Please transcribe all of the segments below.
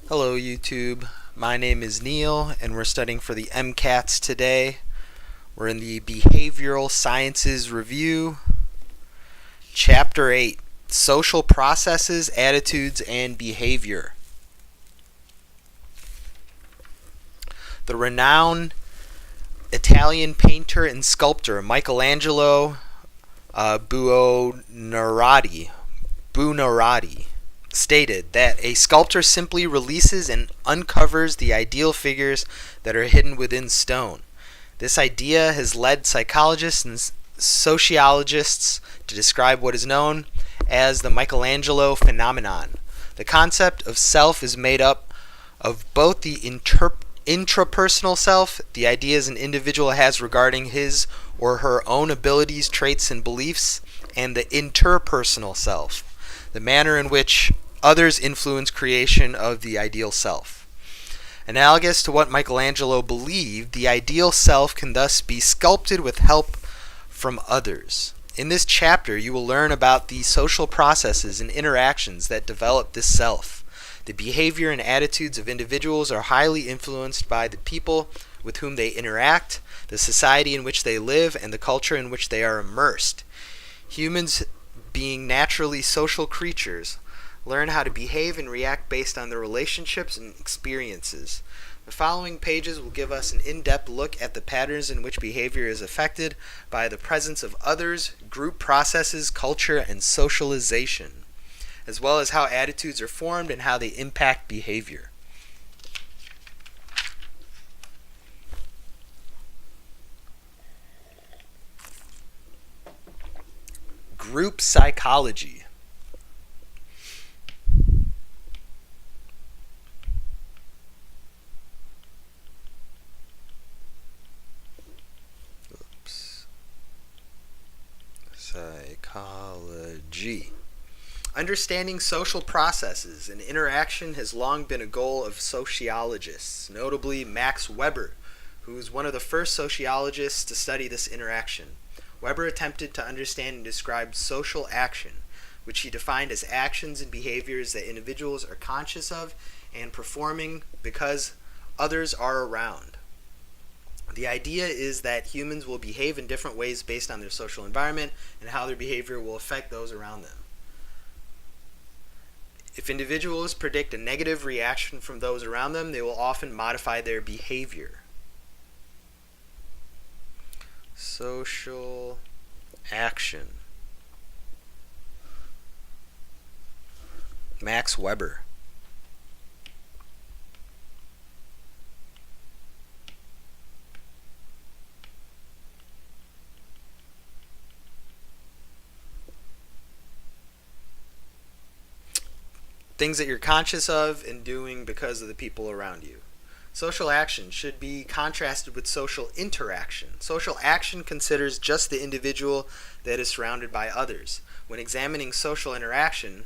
Hello YouTube, my name is Neil and we're studying for the MCATs today. We're in the Behavioral Sciences Review, Chapter 8, Social Processes, Attitudes, and Behavior. The renowned Italian painter and sculptor Michelangelo Buonarroti stated that a sculptor simply releases and uncovers the ideal figures that are hidden within stone. This idea has led psychologists and sociologists to describe what is known as the Michelangelo phenomenon. The concept of self is made up of both the intrapersonal self, the ideas an individual has regarding his or her own abilities, traits, and beliefs, and the interpersonal self, the manner in which others influence creation of the ideal self. Analogous to what Michelangelo believed, the ideal self can thus be sculpted with help from others. In this chapter, you will learn about the social processes and interactions that develop this self. The behavior and attitudes of individuals are highly influenced by the people with whom they interact, the society in which they live, and the culture in which they are immersed. Humans, being naturally social creatures, learn how to behave and react based on their relationships and experiences. The following pages will give us an in-depth look at the patterns in which behavior is affected by the presence of others, group processes, culture, and socialization, as well as how attitudes are formed and how they impact behavior. Group psychology. Psychology. Understanding social processes and interaction has long been a goal of sociologists, notably Max Weber, who was one of the first sociologists to study this interaction. Weber attempted to understand and describe social action, which he defined as actions and behaviors that individuals are conscious of and performing because others are around. The idea is that humans will behave in different ways based on their social environment and how their behavior will affect those around them. If individuals predict a negative reaction from those around them, they will often modify their behavior. Social action. Max Weber. Things that you're conscious of and doing because of the people around you. Social action should be contrasted with social interaction. Social action considers just the individual that is surrounded by others. When examining social interaction,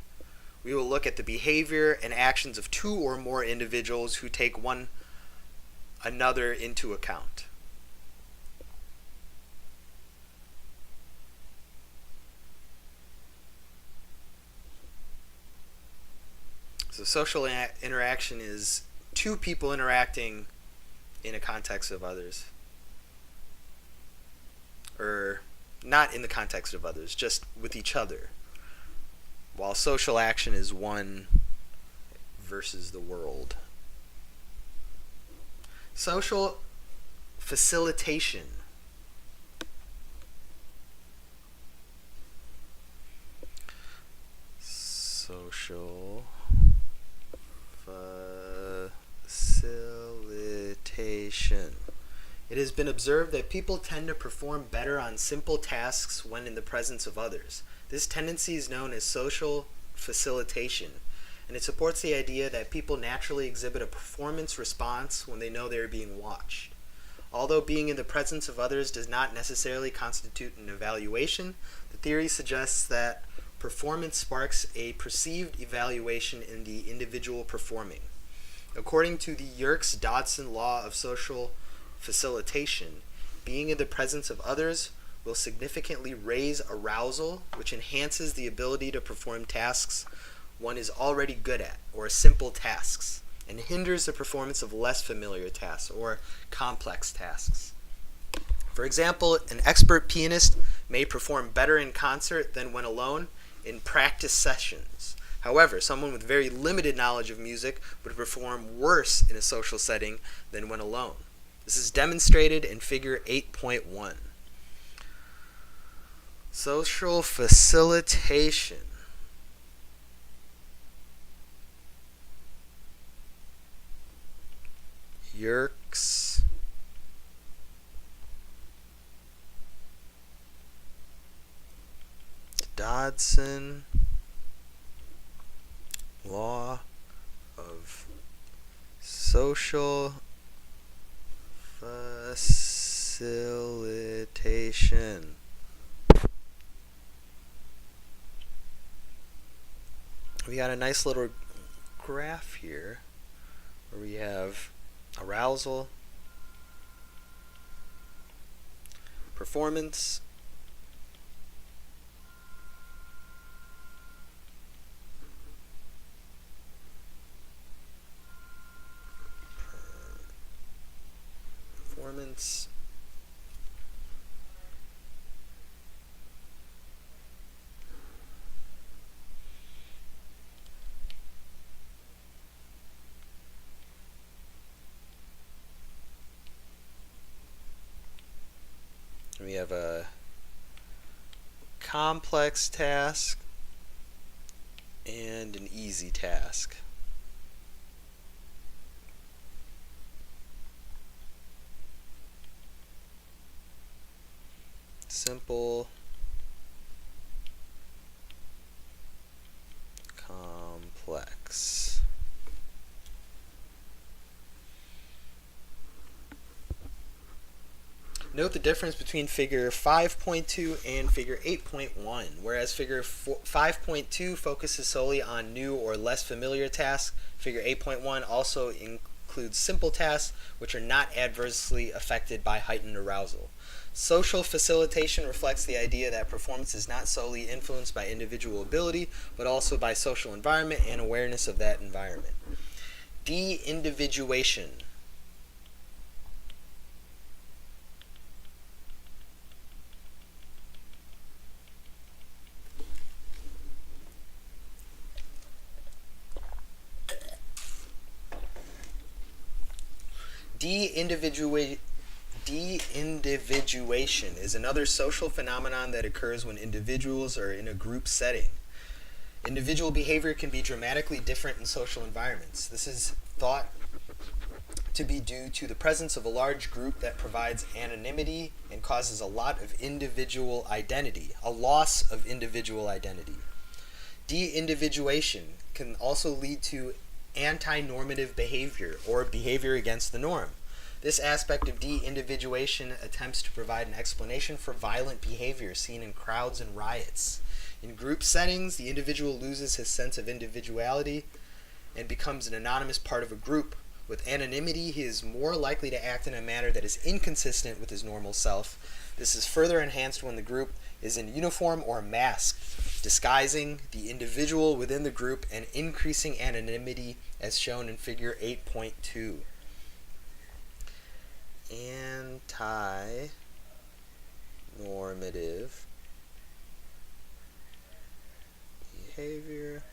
we will look at the behavior and actions of two or more individuals who take one another into account. So social interaction is two people interacting in a context of others. Or not in the context of others, just with each other. While social action is one versus the world. Social facilitation. Social facilitation. It has been observed that people tend to perform better on simple tasks when in the presence of others. This tendency is known as social facilitation, and it supports the idea that people naturally exhibit a performance response when they know they are being watched. Although being in the presence of others does not necessarily constitute an evaluation, the theory suggests that performance sparks a perceived evaluation in the individual performing. According to the Yerkes-Dodson law of social facilitation, being in the presence of others will significantly raise arousal, which enhances the ability to perform tasks one is already good at, or simple tasks. and hinders the performance of less familiar tasks or complex tasks. For example, an expert pianist may perform better in concert than when alone in practice sessions. However, someone with very limited knowledge of music would perform worse in a social setting than when alone. This is demonstrated in figure 8.1. Social facilitation. Yerkes. Dodson. Law of social facilitation. We got a nice little graph here where we have arousal, performance, we have a complex task and an easy task. Simple, complex. Note the difference between figure 5.2 and figure 8.1, whereas figure 5.2 focuses solely on new or less familiar tasks. Figure 8.1 also includes simple tasks which are not adversely affected by heightened arousal. Social facilitation reflects the idea that performance is not solely influenced by individual ability, but also by social environment and awareness of that environment. De-Individuation. De-individuation is another social phenomenon that occurs when individuals are in a group setting. Individual behavior can be dramatically different in social environments. This is thought to be due to the presence of a large group that provides anonymity and causes a lot of individual identity, a loss of individual identity. De-individuation can also lead to anti-normative behavior or behavior against the norm. This aspect of de-individuation attempts to provide an explanation for violent behavior seen in crowds and riots. In group settings, the individual loses his sense of individuality and becomes an anonymous part of a group. With anonymity, he is more likely to act in a manner that is inconsistent with his normal self. This is further enhanced when the group is in uniform or masked, disguising the individual within the group and increasing anonymity as shown in figure 8.2. Anti-normative behavior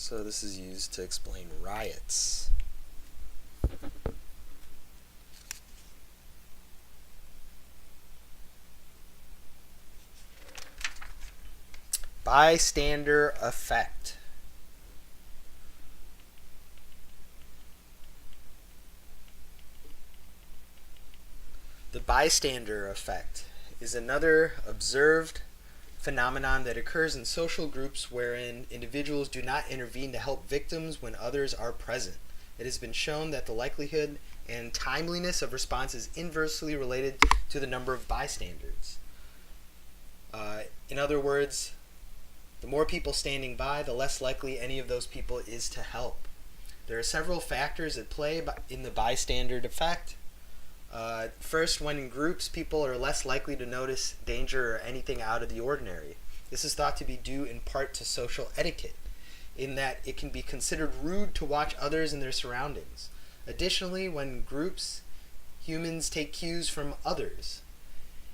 So this is used to explain riots. Bystander effect. The bystander effect is another observed phenomenon that occurs in social groups wherein individuals do not intervene to help victims when others are present. It has been shown that the likelihood and timeliness of response is inversely related to the number of bystanders. In other words, the more people standing by, the less likely any of those people is to help. There are several factors at play in the bystander effect. First, when in groups, people are less likely to notice danger or anything out of the ordinary. This is thought to be due in part to social etiquette, in that it can be considered rude to watch others in their surroundings. Additionally, when groups, humans take cues from others.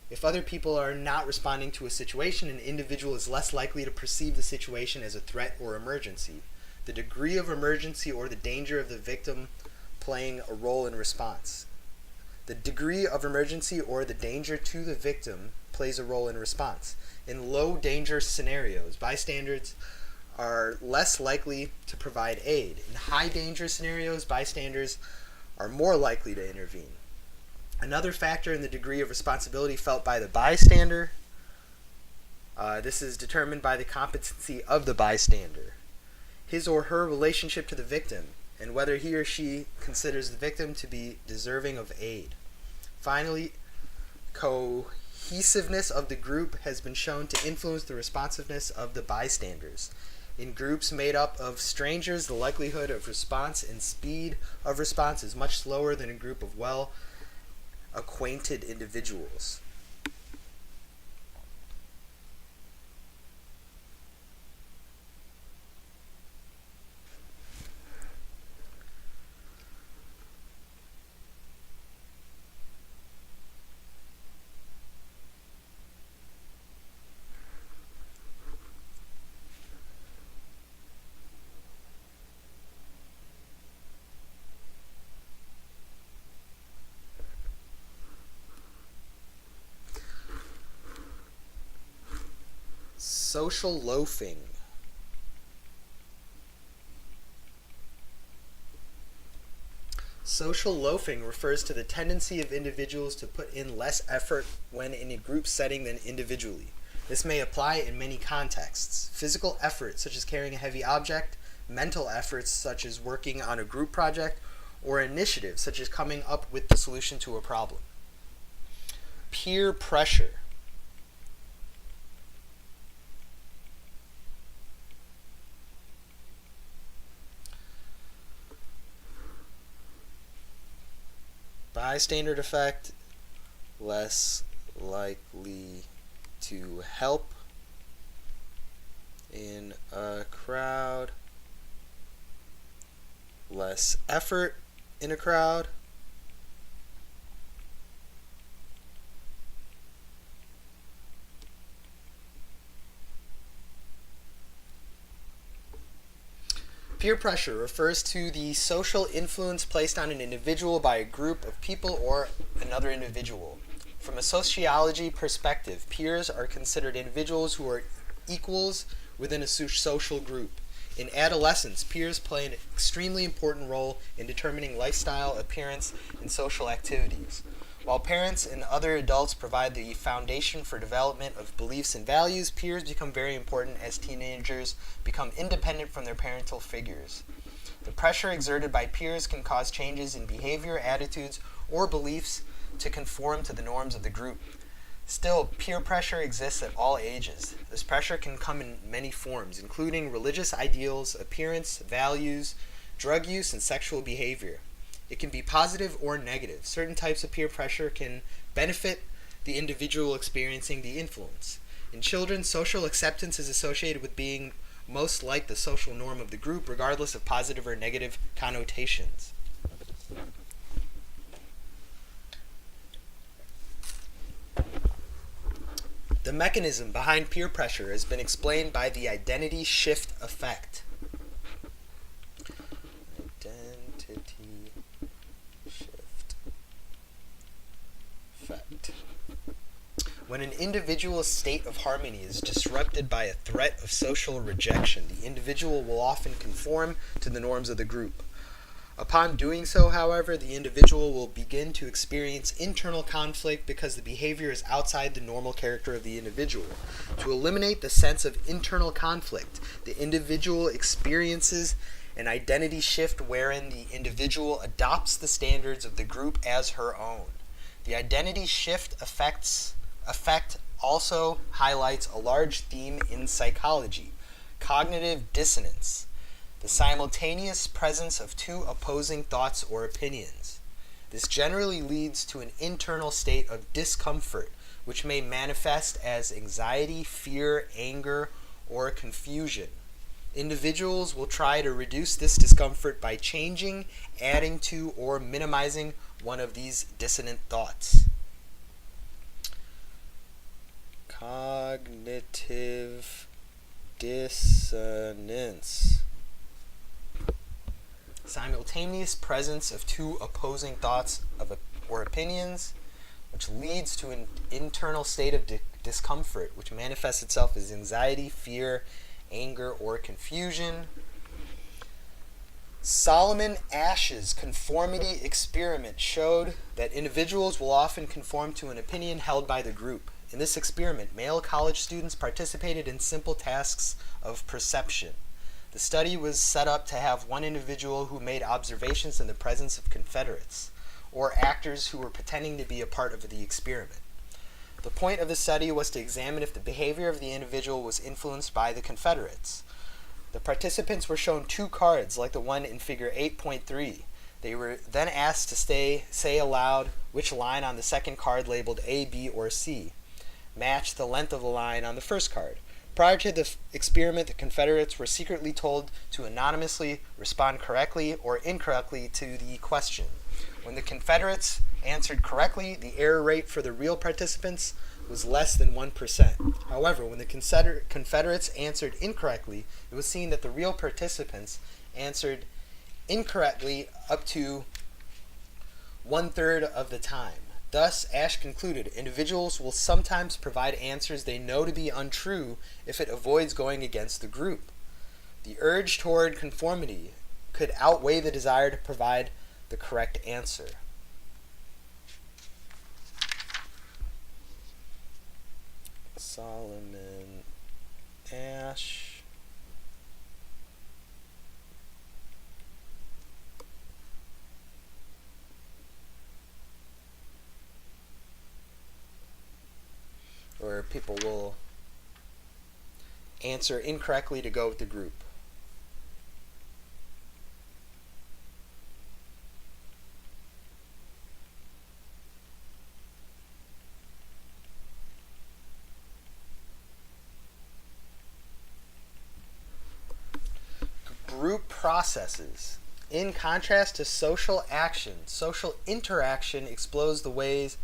If other people are not responding to a situation, an individual is less likely to perceive the situation as a threat or emergency. The degree of emergency or the danger of the victim playing a role in response. The degree of emergency or the danger to the victim plays a role in response. In low danger scenarios, bystanders are less likely to provide aid. In high danger scenarios, bystanders are more likely to intervene. Another factor in the degree of responsibility felt by the bystander, this is determined by the competency of the bystander, his or her relationship to the victim, and whether he or she considers the victim to be deserving of aid. Finally, cohesiveness of the group has been shown to influence the responsiveness of the bystanders. In groups made up of strangers, the likelihood of response and speed of response is much slower than a group of well-acquainted individuals. Social loafing. Social loafing refers to the tendency of individuals to put in less effort when in a group setting than individually. This may apply in many contexts. Physical effort, such as carrying a heavy object, mental efforts, such as working on a group project, or initiative, such as coming up with the solution to a problem. Peer pressure. Bystander effect, less likely to help in a crowd, less effort in a crowd, peer pressure refers to the social influence placed on an individual by a group of people or another individual. From a sociology perspective, peers are considered individuals who are equals within a social group. In adolescence, peers play an extremely important role in determining lifestyle, appearance, and social activities. While parents and other adults provide the foundation for development of beliefs and values, peers become very important as teenagers become independent from their parental figures. The pressure exerted by peers can cause changes in behavior, attitudes, or beliefs to conform to the norms of the group. Still, peer pressure exists at all ages. This pressure can come in many forms, including religious ideals, appearance, values, drug use, and sexual behavior. It can be positive or negative. Certain types of peer pressure can benefit the individual experiencing the influence. In children, social acceptance is associated with being most like the social norm of the group, regardless of positive or negative connotations. The mechanism behind peer pressure has been explained by the identity shift effect. Identity shift effect. When an individual's state of harmony is disrupted by a threat of social rejection, the individual will often conform to the norms of the group. Upon doing so, however, the individual will begin to experience internal conflict because the behavior is outside the normal character of the individual. To eliminate the sense of internal conflict, the individual experiences an identity shift wherein the individual adopts the standards of the group as her own. The identity shift effect also highlights a large theme in psychology: cognitive dissonance, the simultaneous presence of two opposing thoughts or opinions. This generally leads to an internal state of discomfort, which may manifest as anxiety, fear, anger, or confusion. Individuals will try to reduce this discomfort by changing, adding to, or minimizing one of these dissonant thoughts. Cognitive dissonance. Simultaneous presence of two opposing thoughts or opinions, which leads to an internal state of discomfort, which manifests itself as anxiety, fear, anger, or confusion. Solomon Asch's conformity experiment showed that individuals will often conform to an opinion held by the group. In this experiment, male college students participated in simple tasks of perception. The study was set up to have one individual who made observations in the presence of Confederates, or actors who were pretending to be a part of the experiment. The point of the study was to examine if the behavior of the individual was influenced by the Confederates. The participants were shown two cards, like the one in figure 8.3. They were then asked to say aloud which line on the second card labeled A, B, or C matched the length of the line on the first card. Prior to the experiment, the Confederates were secretly told to anonymously respond correctly or incorrectly to the question. When the Confederates answered correctly, the error rate for the real participants was less than 1%. However, when the Confederates answered incorrectly, it was seen that the real participants answered incorrectly up to 1/3 of the time. Thus, Asch concluded, individuals will sometimes provide answers they know to be untrue if it avoids going against the group. The urge toward conformity could outweigh the desire to provide the correct answer. Solomon Asch. Where people will answer incorrectly to go with the group. Group processes. In contrast to social action, social interaction explores the ways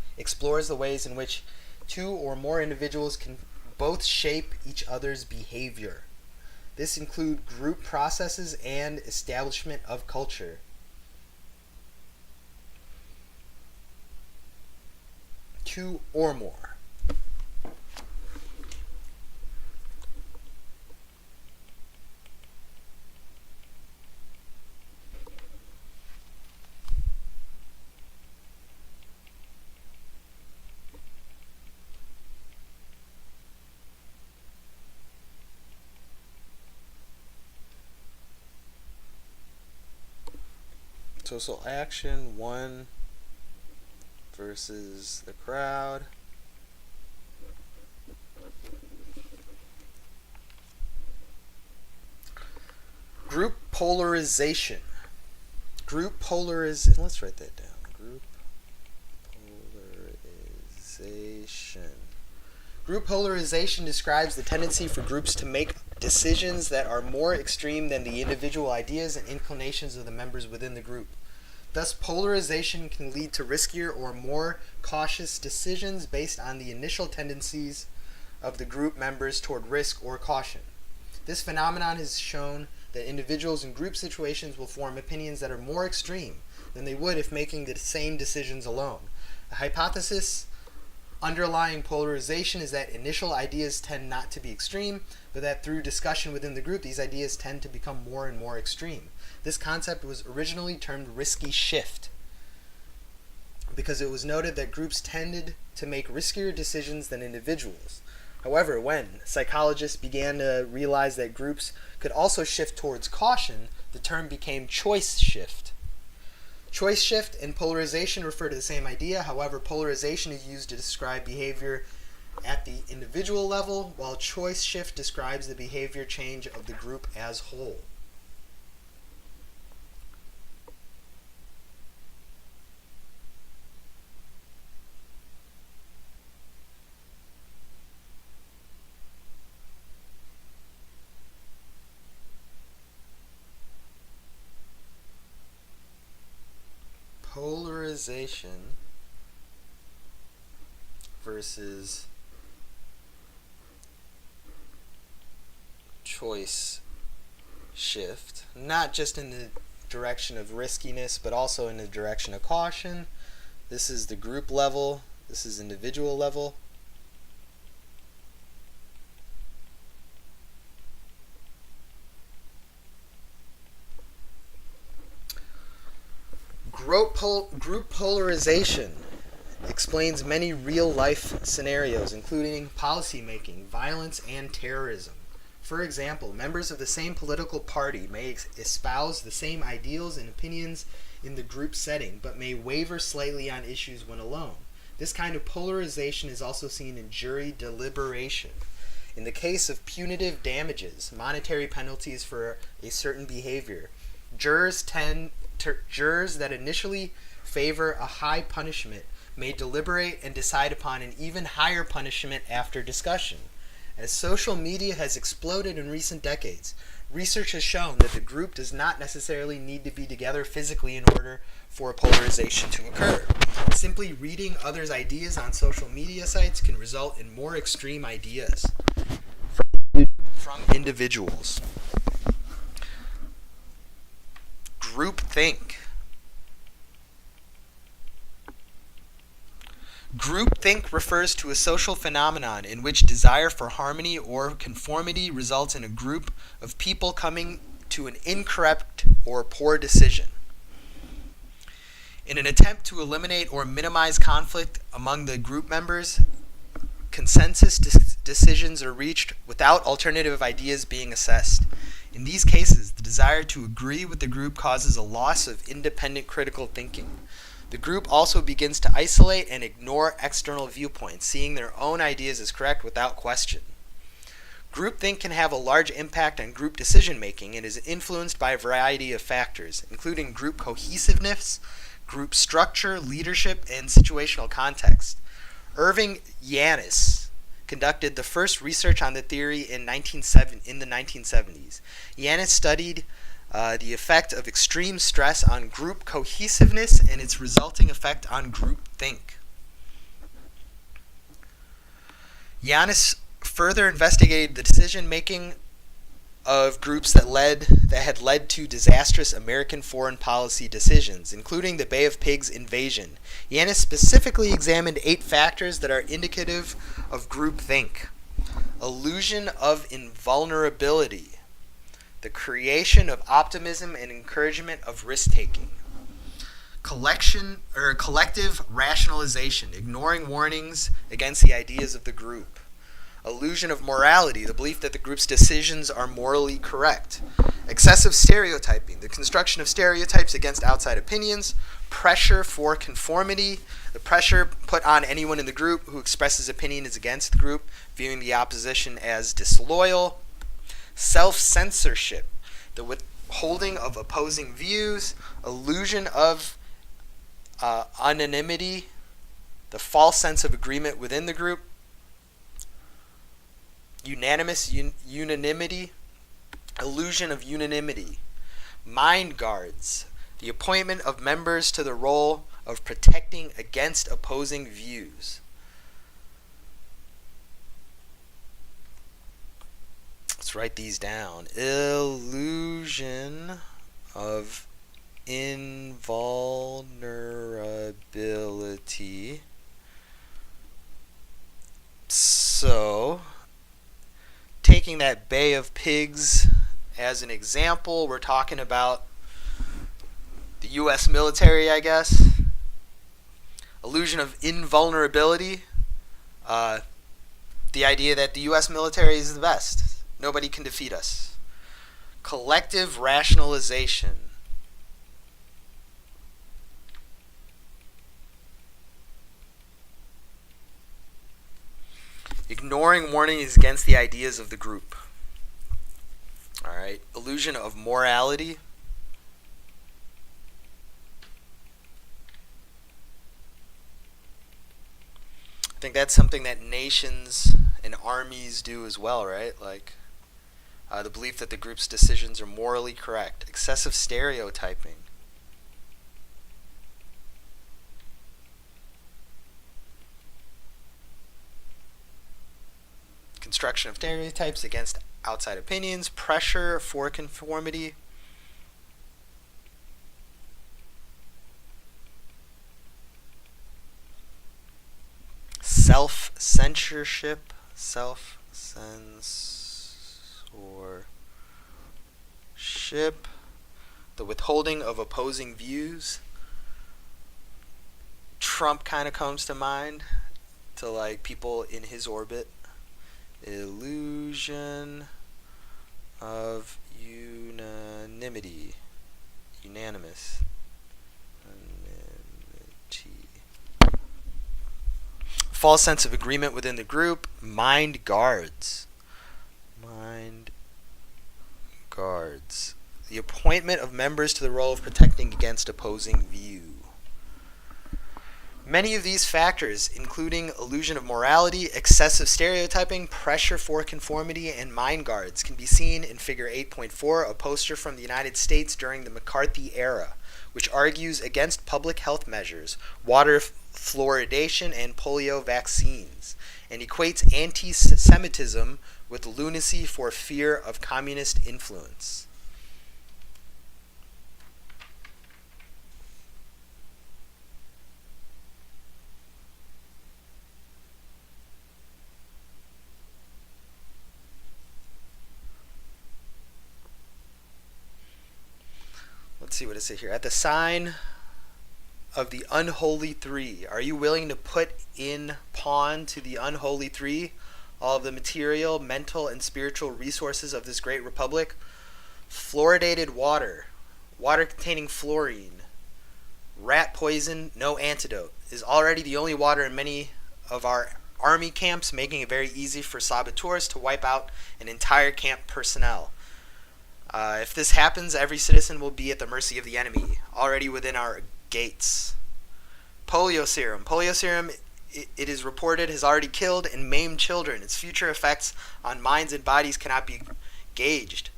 in which two or more individuals can both shape each other's behavior. This includes group processes and establishment of culture. Two or more. Social action, one versus the crowd. Group polarization. Let's write that down. Group polarization. Group polarization describes the tendency for groups to make decisions that are more extreme than the individual ideas and inclinations of the members within the group. Thus, polarization can lead to riskier or more cautious decisions based on the initial tendencies of the group members toward risk or caution. This phenomenon has shown that individuals in group situations will form opinions that are more extreme than they would if making the same decisions alone. A hypothesis underlying polarization is that initial ideas tend not to be extreme, but that through discussion within the group, these ideas tend to become more and more extreme. This concept was originally termed risky shift because it was noted that groups tended to make riskier decisions than individuals. However, when psychologists began to realize that groups could also shift towards caution, the term became choice shift. Choice shift and polarization refer to the same idea. However, polarization is used to describe behavior at the individual level, while choice shift describes the behavior change of the group as whole. Polarization versus choice shift, not just in the direction of riskiness, but also in the direction of caution. This is the group level, this is individual level. Group polarization explains many real-life scenarios, including policymaking, violence, and terrorism. For example, members of the same political party may espouse the same ideals and opinions in the group setting, but may waver slightly on issues when alone. This kind of polarization is also seen in jury deliberation. In the case of punitive damages, monetary penalties for a certain behavior, jurors that initially favor a high punishment may deliberate and decide upon an even higher punishment after discussion. As social media has exploded in recent decades, research has shown that the group does not necessarily need to be together physically in order for a polarization to occur. Simply reading others' ideas on social media sites can result in more extreme ideas from individuals. Groupthink. Groupthink refers to a social phenomenon in which desire for harmony or conformity results in a group of people coming to an incorrect or poor decision. In an attempt to eliminate or minimize conflict among the group members, consensus decisions are reached without alternative ideas being assessed. In these cases, the desire to agree with the group causes a loss of independent critical thinking. The group also begins to isolate and ignore external viewpoints, seeing their own ideas as correct without question. Groupthink can have a large impact on group decision-making and is influenced by a variety of factors, including group cohesiveness, group structure, leadership, and situational context. Irving Yannis conducted the first research on the theory in the 1970s. Yannis studied the effect of extreme stress on group cohesiveness and its resulting effect on groupthink. Yannis further investigated the decision-making of groups that had led to disastrous American foreign policy decisions, including the Bay of Pigs invasion. Yannis specifically examined 8 factors that are indicative of groupthink. Illusion of invulnerability, the creation of optimism and encouragement of risk-taking. Collective rationalization, ignoring warnings against the ideas of the group. Illusion of morality, the belief that the group's decisions are morally correct. Excessive stereotyping, the construction of stereotypes against outside opinions. Pressure for conformity, the pressure put on anyone in the group who expresses opinions against the group, viewing the opposition as disloyal. Self-censorship, the withholding of opposing views. Illusion of anonymity, the false sense of agreement within the group. Unanimity, illusion of unanimity. Mind guards, the appointment of members to the role of protecting against opposing views. Let's write these down. Illusion of invulnerability. So, taking that Bay of Pigs as an example, we're talking about the U.S. military, I guess. Illusion of invulnerability. The idea that the U.S. military is the best. Nobody can defeat us. Collective rationalization. Ignoring warnings against the ideas of the group. All right. Illusion of morality. I think that's something that nations and armies do as well, right? Like the belief that the group's decisions are morally correct. Excessive stereotyping. Construction of stereotypes against outside opinions. Pressure for conformity. Self-censorship. Self-censorship. The withholding of opposing views. Trump kind of comes to mind to like people in his orbit. Illusion of unanimity. Unanimous. False sense of agreement within the group. Mind guards. Mind guards. The appointment of members to the role of protecting against opposing view. Many of these factors, including illusion of morality, excessive stereotyping, pressure for conformity, and mind guards, can be seen in Figure 8.4, a poster from the United States during the McCarthy era, which argues against public health measures, water fluoridation, and polio vaccines, and equates anti-Semitism with lunacy for fear of communist influence. Let's see what it says here. At the sign of the unholy three, are you willing to put in pawn to the unholy three all of the material, mental, and spiritual resources of this great republic? Fluoridated water, water containing fluorine, rat poison, no antidote, is already the only water in many of our army camps, making it very easy for saboteurs to wipe out an entire camp personnel. If this happens, every citizen will be at the mercy of the enemy, already within our gates. Polio serum. Polio serum, it is reported, has already killed and maimed children. Its future effects on minds and bodies cannot be gauged.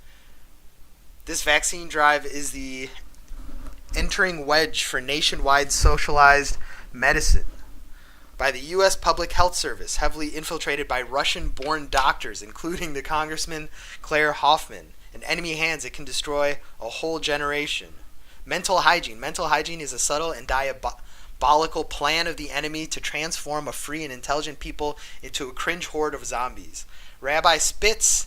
This vaccine drive is the entering wedge for nationwide socialized medicine by the U.S. Public Health Service, heavily infiltrated by Russian-born doctors, including the Congressman Claire Hoffman. In enemy hands, it can destroy a whole generation. Mental hygiene. Mental hygiene is a subtle and diabolical plan of the enemy to transform a free and intelligent people into a cringe horde of zombies. Rabbi Spitz,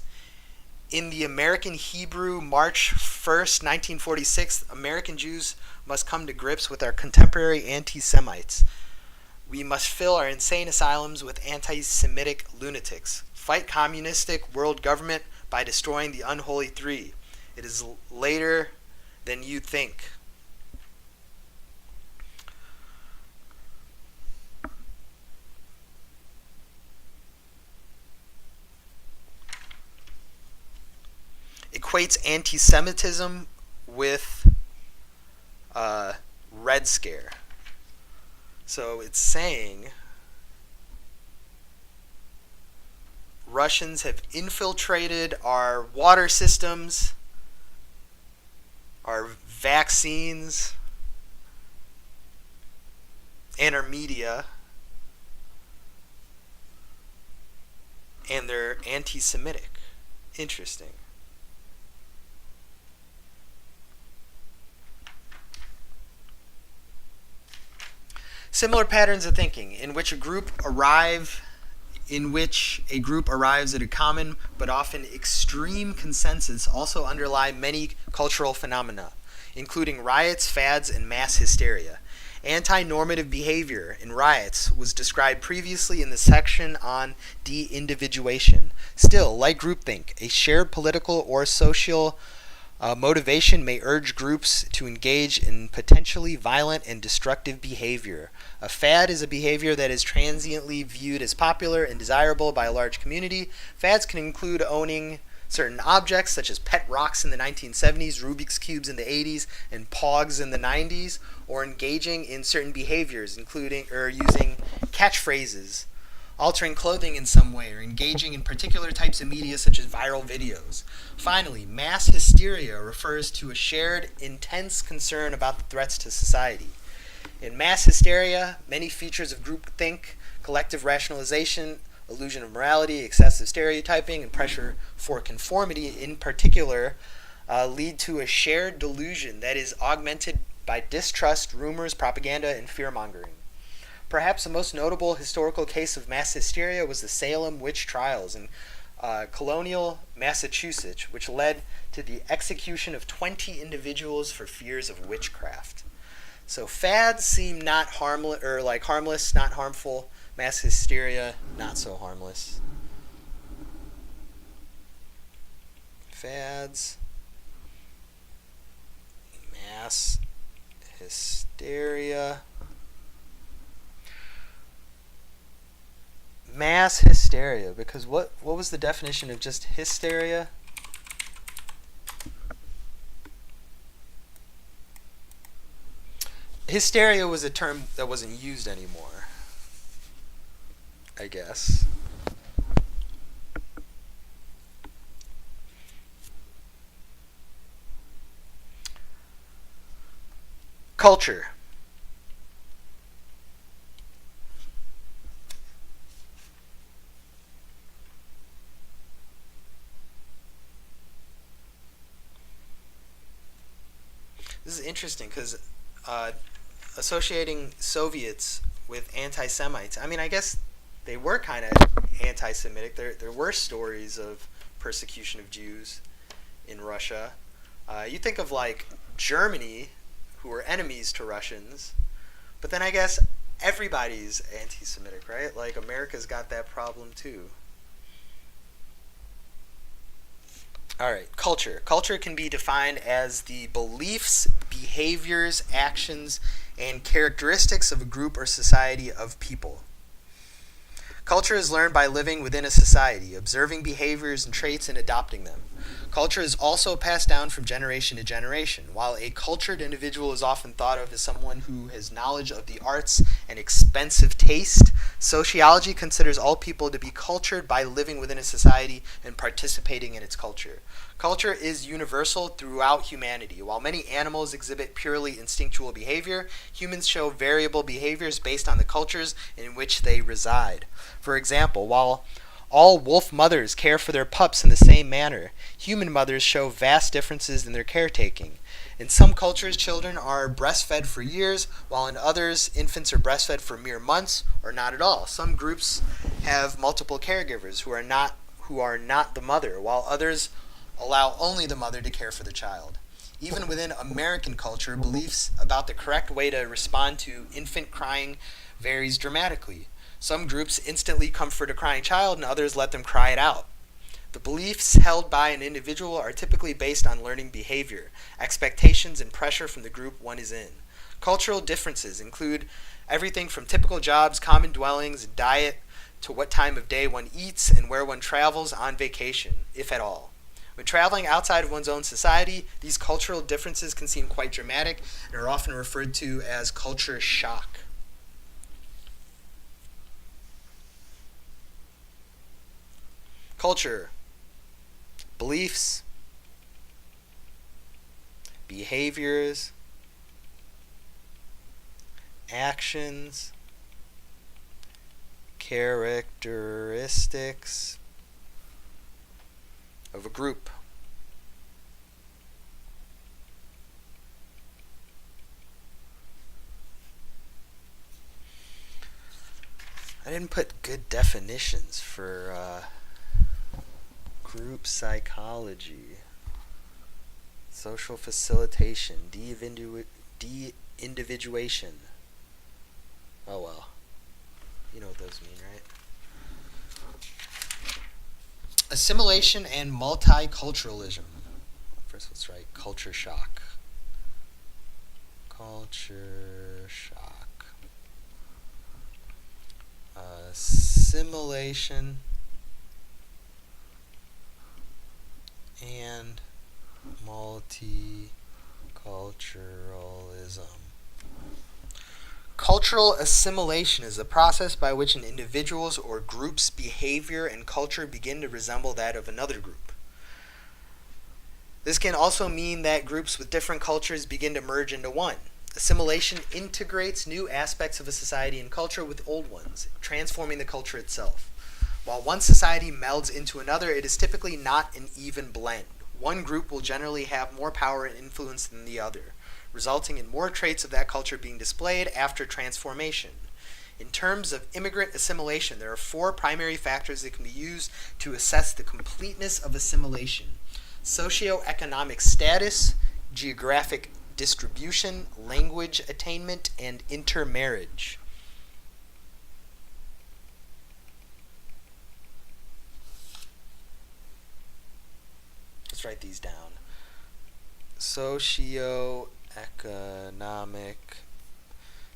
in the American Hebrew, March 1st, 1946, American Jews must come to grips with our contemporary anti-Semites. We must fill our insane asylums with anti-Semitic lunatics. Fight communistic world government by destroying the unholy three. It is later than you think. Equates anti-Semitism with Red Scare. So it's saying Russians have infiltrated our water systems, our vaccines, and our media, and they're anti-Semitic. Interesting. Similar patterns of thinking in which a group arrives at a common but often extreme consensus also underlie many cultural phenomena, including riots, fads, and mass hysteria. Anti-normative behavior in riots was described previously in the section on de-individuation. Still, like groupthink, a shared political or social Motivation may urge groups to engage in potentially violent and destructive behavior. A fad is a behavior that is transiently viewed as popular and desirable by a large community. Fads can include owning certain objects, such as pet rocks in the 1970s, Rubik's Cubes in the 80s, and Pogs in the 90s, or engaging in certain behaviors, including or using catchphrases, altering clothing in some way, or engaging in particular types of media such as viral videos. Finally, mass hysteria refers to a shared, intense concern about the threats to society. In mass hysteria, many features of groupthink, collective rationalization, illusion of morality, excessive stereotyping, and pressure for conformity in particular lead to a shared delusion that is augmented by distrust, rumors, propaganda, and fear-mongering. Perhaps the most notable historical case of mass hysteria was the Salem witch trials in colonial Massachusetts, which led to the execution of 20 individuals for fears of witchcraft. So fads seem not harmless, or like harmless, not harmful. Mass hysteria, not so harmless. Fads, mass hysteria. Mass hysteria, because what was the definition of just hysteria? Hysteria was a term that wasn't used anymore, I guess. Culture. This is interesting because associating Soviets with anti-Semites, I mean, I guess they were kind of anti-Semitic. There were stories of persecution of Jews in Russia. You think of like Germany, who were enemies to Russians, but then I guess everybody's anti-Semitic, right? Like America's got that problem too. All right, culture. Culture can be defined as the beliefs, behaviors, actions, and characteristics of a group or society of people. Culture is learned by living within a society, observing behaviors and traits and adopting them. Culture is also passed down from generation to generation. While a cultured individual is often thought of as someone who has knowledge of the arts and expensive taste, sociology considers all people to be cultured by living within a society and participating in its culture. Culture is universal throughout humanity. While many animals exhibit purely instinctual behavior, humans show variable behaviors based on the cultures in which they reside. For example, while all wolf mothers care for their pups in the same manner, human mothers show vast differences in their caretaking. In some cultures, children are breastfed for years, while in others, infants are breastfed for mere months or not at all. Some groups have multiple caregivers who are not the mother, while others allow only the mother to care for the child. Even within American culture, beliefs about the correct way to respond to infant crying varies dramatically. Some groups instantly comfort a crying child and others let them cry it out. The beliefs held by an individual are typically based on learning behavior, expectations, and pressure from the group one is in. Cultural differences include everything from typical jobs, common dwellings, diet, to what time of day one eats and where one travels on vacation, if at all. When traveling outside of one's own society, these cultural differences can seem quite dramatic and are often referred to as culture shock. Culture, beliefs, behaviors, actions, characteristics of a group. I didn't put good definitions for group psychology, social facilitation, de-individuation. Oh well, you know what those mean, right? Assimilation and multiculturalism. first, let's write culture shock. Culture shock. Assimilation and multiculturalism. Cultural assimilation is the process by which an individual's or group's behavior and culture begin to resemble that of another group. This can also mean that groups with different cultures begin to merge into one. Assimilation integrates new aspects of a society and culture with old ones, transforming the culture itself. While one society melds into another, it is typically not an even blend. One group will generally have more power and influence than the other, resulting in more traits of that culture being displayed after transformation. In terms of immigrant assimilation, there are 4 primary factors that can be used to assess the completeness of assimilation: socioeconomic status, geographic distribution, language attainment, and intermarriage. Let's write these down. Socioeconomic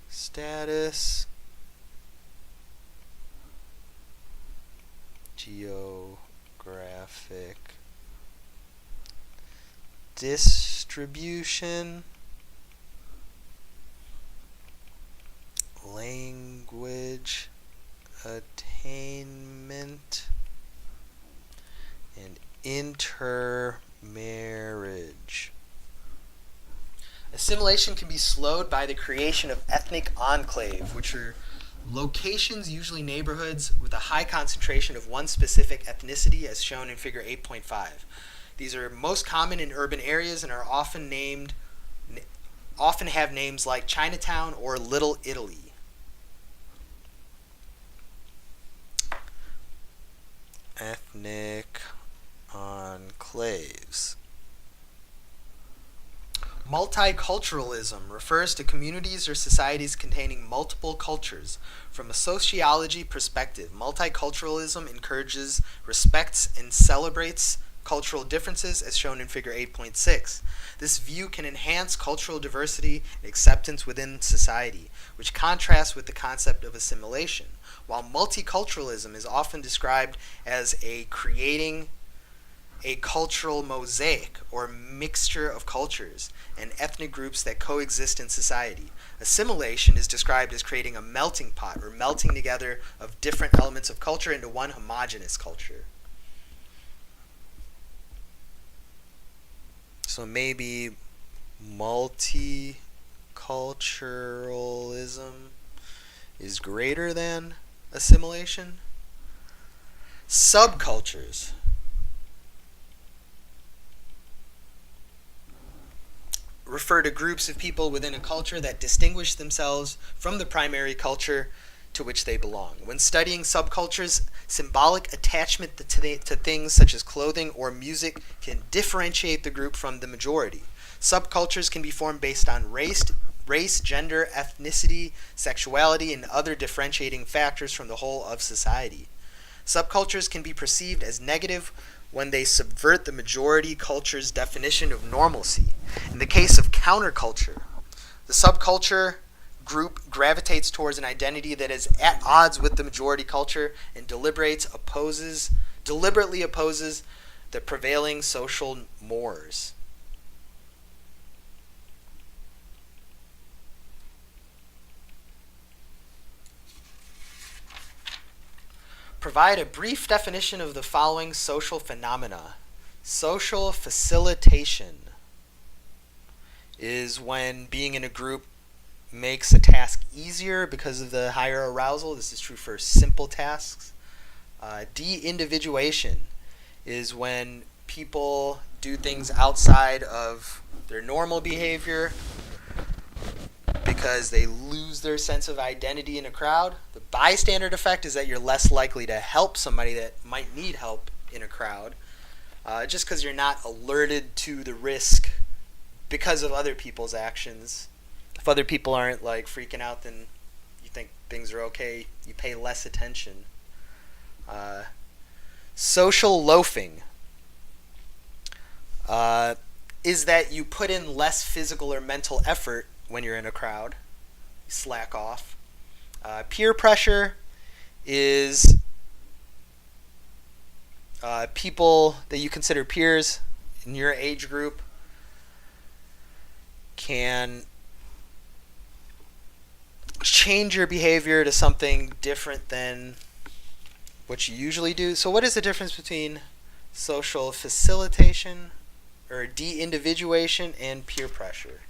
status, geographic distribution, language attainment, and intermarriage. Assimilation can be slowed by the creation of ethnic enclaves, which are locations, usually neighborhoods, with a high concentration of one specific ethnicity, as shown in figure 8.5. These are most common in urban areas and are often have names like Chinatown or Little Italy. Ethnic enclaves. Multiculturalism refers to communities or societies containing multiple cultures. From a sociology perspective, multiculturalism encourages, respects, and celebrates cultural differences, as shown in figure 8.6. This view can enhance cultural diversity and acceptance within society, which contrasts with the concept of assimilation. While multiculturalism is often described as creating a cultural mosaic or mixture of cultures and ethnic groups that coexist in society, assimilation is described as creating a melting pot or melting together of different elements of culture into one homogeneous culture. So maybe multiculturalism is greater than assimilation. Subcultures. Refer to groups of people within a culture that distinguish themselves from the primary culture to which they belong. When studying subcultures, symbolic attachment to things such as clothing or music can differentiate the group from the majority. Subcultures can be formed based on race, gender, ethnicity, sexuality, and other differentiating factors from the whole of society. Subcultures can be perceived as negative when they subvert the majority culture's definition of normalcy. In the case of counterculture, the subculture group gravitates towards an identity that is at odds with the majority culture and deliberately opposes the prevailing social mores. Provide a brief definition of the following social phenomena. Social facilitation is when being in a group makes a task easier because of the higher arousal. This is true for simple tasks. De-Individuation is when people do things outside of their normal behavior because they lose their sense of identity in a crowd. The Bystander Effect is that you're less likely to help somebody that might need help in a crowd just because you're not alerted to the risk because of other people's actions. If other people aren't like freaking out, then you think things are okay. You pay less attention. Social loafing is that you put in less physical or mental effort when you're in a crowd. You slack off. Peer pressure is people that you consider peers in your age group can change your behavior to something different than what you usually do. So what is the difference between social facilitation or de-individuation and peer pressure?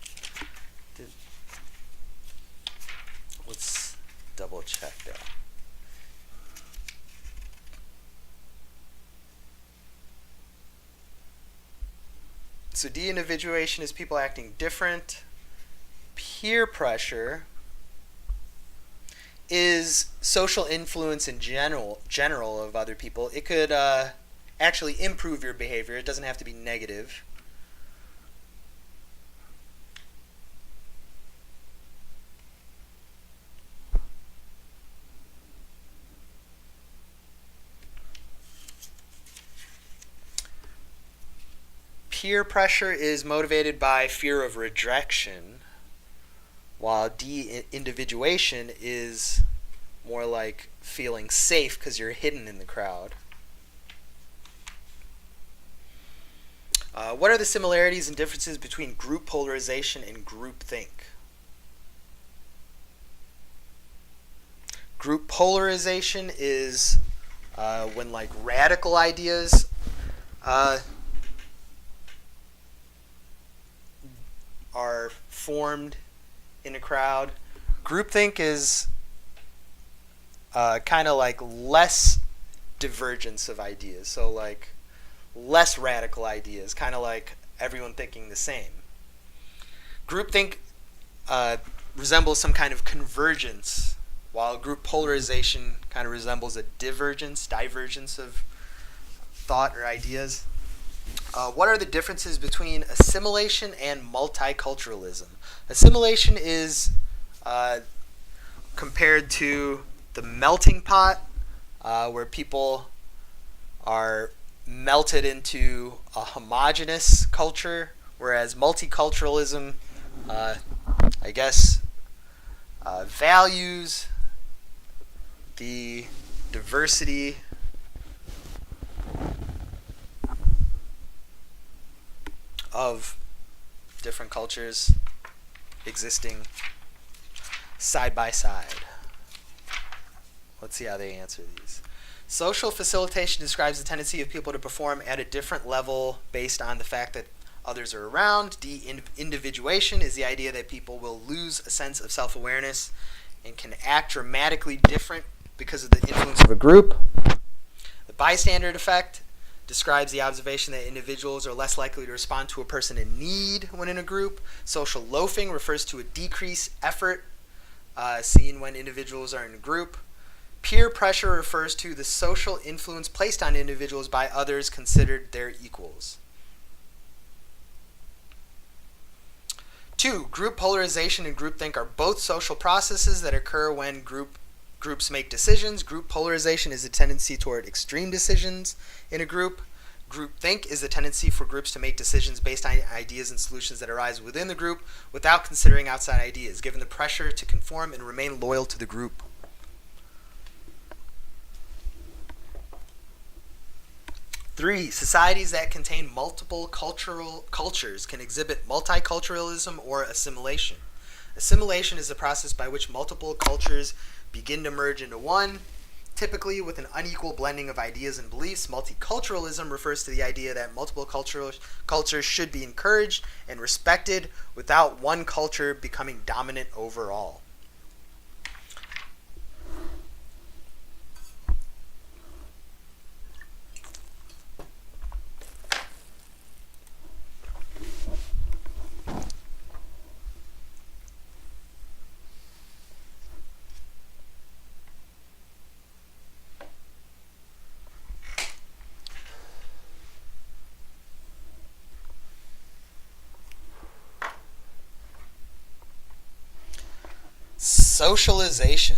Let's double check that. So de-individuation is people acting different. Peer pressure is social influence in general of other people. It could actually improve your behavior. It doesn't have to be negative. Peer pressure is motivated by fear of rejection, while de-individuation is more like feeling safe because you're hidden in the crowd. What are the similarities and differences between group polarization and groupthink? Group polarization is when like radical ideas are formed in a crowd. Groupthink is kind of like less divergence of ideas. So like less radical ideas, kind of like everyone thinking the same. Groupthink resembles some kind of convergence, while group polarization kind of resembles a divergence of thought or ideas. What are the differences between assimilation and multiculturalism? Assimilation is compared to the melting pot, where people are melted into a homogeneous culture, whereas multiculturalism, I guess, values the diversity of different cultures existing side by side. Let's see how they answer these. Social facilitation describes the tendency of people to perform at a different level based on the fact that others are around. De-individuation is the idea that people will lose a sense of self-awareness and can act dramatically different because of the influence of a group. The bystander effect describes the observation that individuals are less likely to respond to a person in need when in a group. Social loafing refers to a decreased effort seen when individuals are in a group. Peer pressure refers to the social influence placed on individuals by others considered their equals. 2. Group polarization and groupthink are both social processes that occur when groups make decisions. Group polarization is a tendency toward extreme decisions in a group. Groupthink is the tendency for groups to make decisions based on ideas and solutions that arise within the group without considering outside ideas, given the pressure to conform and remain loyal to the group. 3. Societies that contain multiple cultures can exhibit multiculturalism or assimilation. Assimilation is the process by which multiple cultures begin to merge into one, typically with an unequal blending of ideas and beliefs. Multiculturalism refers to the idea that multiple cultures should be encouraged and respected without one culture becoming dominant over all. Socialization.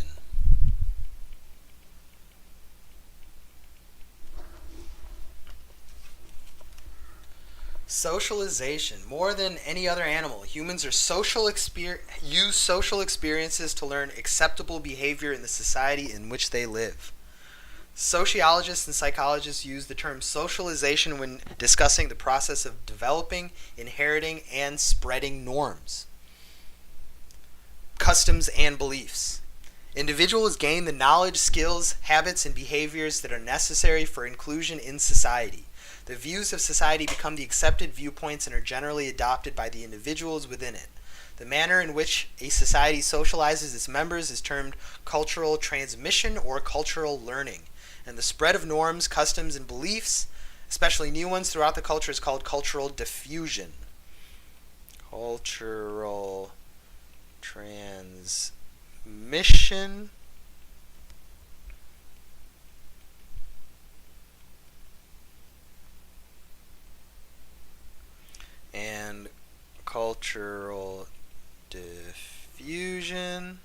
Socialization. More than any other animal, humans are use social experiences to learn acceptable behavior in the society in which they live. Sociologists and psychologists use the term socialization when discussing the process of developing, inheriting, and spreading norms, customs, and beliefs. Individuals gain the knowledge, skills, habits, and behaviors that are necessary for inclusion in society. The views of society become the accepted viewpoints and are generally adopted by the individuals within it. The manner in which a society socializes its members is termed cultural transmission or cultural learning. And the spread of norms, customs, and beliefs, especially new ones throughout the culture, is called cultural diffusion. Cultural transmission. And cultural diffusion.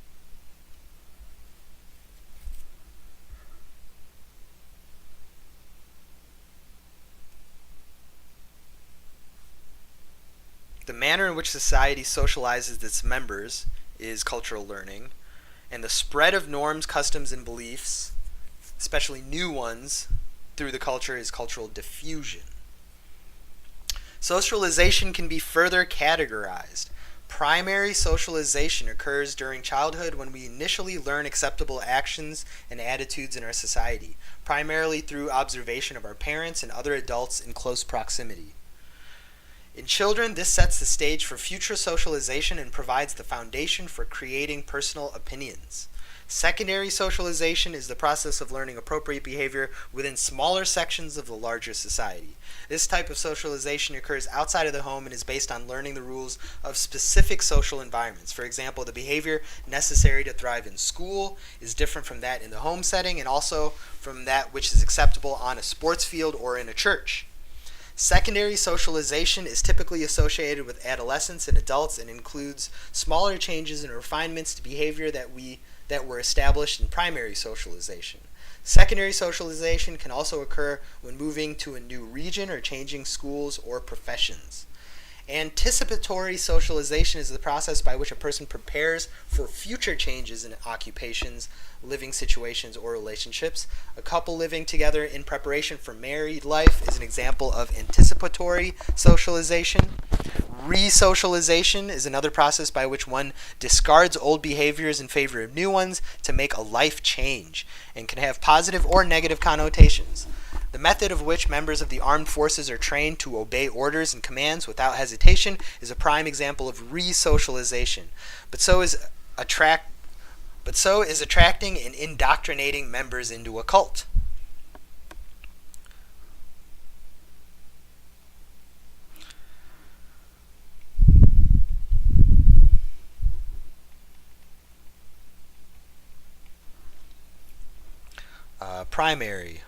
The manner in which society socializes its members is cultural learning, and the spread of norms, customs, and beliefs, especially new ones, through the culture is cultural diffusion. Socialization can be further categorized. Primary socialization occurs during childhood when we initially learn acceptable actions and attitudes in our society, primarily through observation of our parents and other adults in close proximity. In children, this sets the stage for future socialization and provides the foundation for creating personal opinions. Secondary socialization is the process of learning appropriate behavior within smaller sections of the larger society. This type of socialization occurs outside of the home and is based on learning the rules of specific social environments. For example, the behavior necessary to thrive in school is different from that in the home setting and also from that which is acceptable on a sports field or in a church. Secondary socialization is typically associated with adolescents and adults and includes smaller changes and refinements to behavior that were established in primary socialization. Secondary socialization can also occur when moving to a new region or changing schools or professions. Anticipatory socialization is the process by which a person prepares for future changes in occupations, living situations, or relationships. A couple living together in preparation for married life is an example of anticipatory socialization. Resocialization is another process by which one discards old behaviors in favor of new ones to make a life change and can have positive or negative connotations. The method of which members of the armed forces are trained to obey orders and commands without hesitation is a prime example of resocialization. But so is attracting and indoctrinating members into a cult. Primary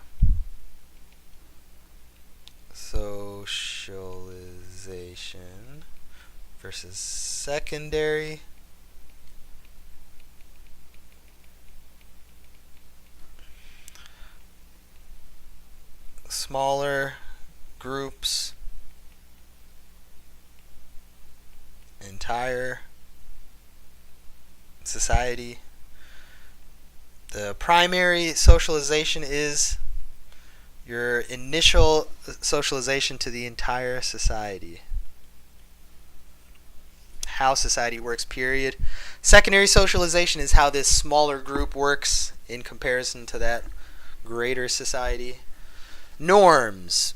socialization versus secondary smaller groups, entire society. The primary socialization is your initial socialization to the entire society. How society works, period. Secondary socialization is how this smaller group works in comparison to that greater society. Norms.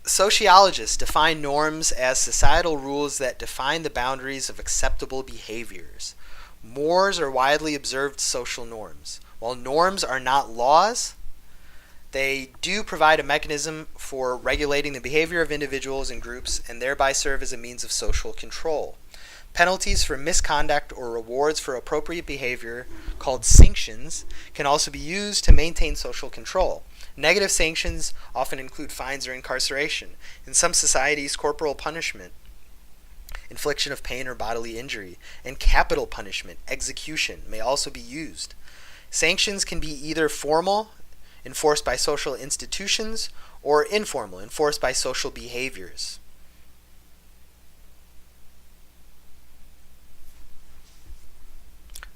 Sociologists define norms as societal rules that define the boundaries of acceptable behaviors. Mores are widely observed social norms. While norms are not laws, they do provide a mechanism for regulating the behavior of individuals and groups and thereby serve as a means of social control. Penalties for misconduct or rewards for appropriate behavior, called sanctions, can also be used to maintain social control. Negative sanctions often include fines or incarceration. In some societies, corporal punishment, infliction of pain or bodily injury, and capital punishment, execution, may also be used. Sanctions can be either formal, enforced by social institutions, or informal, enforced by social behaviors.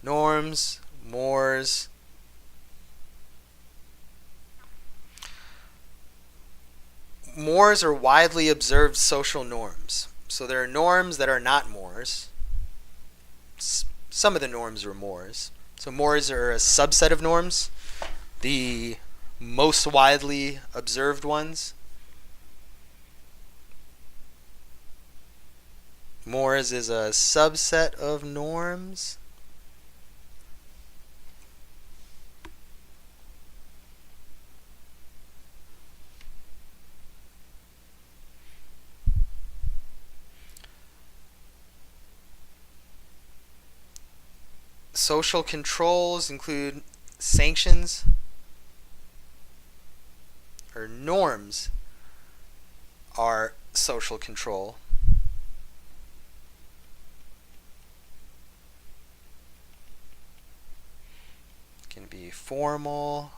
Norms, mores. Mores are widely observed social norms. So there are norms that are not mores. Some of the norms are mores. So mores are a subset of norms. The most widely observed ones. Mores is a subset of norms. Social controls include sanctions, or norms are social control. It can be formal,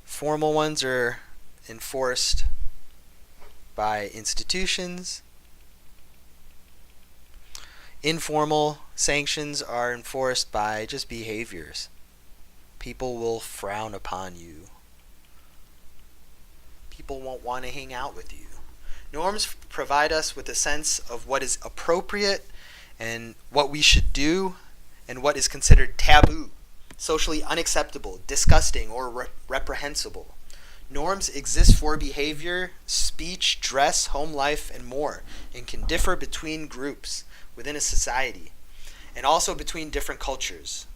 formal ones are enforced by institutions. Informal sanctions are enforced by just behaviors. People will frown upon you. People won't want to hang out with you. Norms provide us with a sense of what is appropriate and what we should do and what is considered taboo, socially unacceptable, disgusting, or reprehensible. Norms exist for behavior, speech, dress, home life, and more, and can differ between groups within a society, and also between different cultures.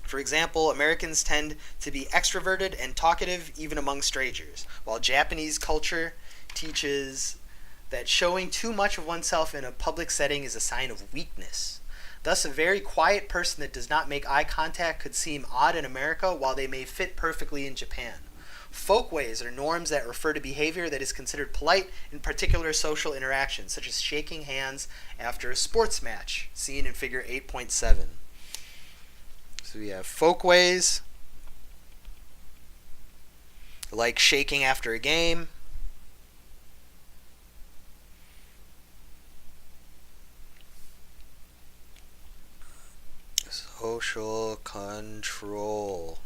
For example, Americans tend to be extroverted and talkative even among strangers, while Japanese culture teaches that showing too much of oneself in a public setting is a sign of weakness. Thus, a very quiet person that does not make eye contact could seem odd in America, while they may fit perfectly in Japan. Folkways are norms that refer to behavior that is considered polite in particular social interactions, such as shaking hands after a sports match, seen in figure 8.7. So we have folkways, like shaking after a game. Social control.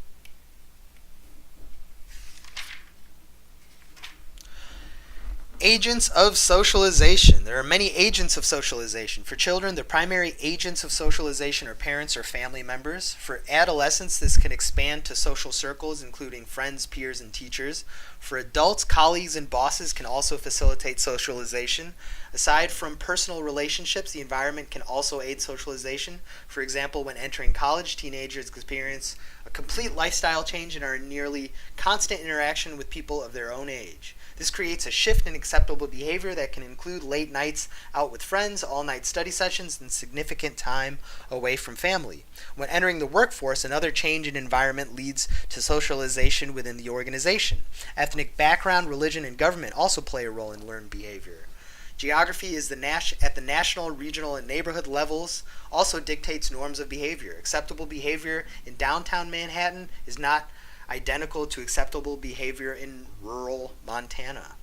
Agents of socialization. There are many agents of socialization. For children, the primary agents of socialization are parents or family members. For adolescents, this can expand to social circles, including friends, peers, and teachers. For adults, colleagues and bosses can also facilitate socialization. Aside from personal relationships, the environment can also aid socialization. For example, when entering college, teenagers experience a complete lifestyle change and are in nearly constant interaction with people of their own age. This creates a shift in acceptable behavior that can include late nights out with friends, all-night study sessions, and significant time away from family. When entering the workforce, another change in environment leads to socialization within the organization. Ethnic background, religion, and government also play a role in learned behavior. Geography is at the national, regional, and neighborhood levels also dictates norms of behavior. Acceptable behavior in downtown Manhattan is not identical to acceptable behavior in rural Montana.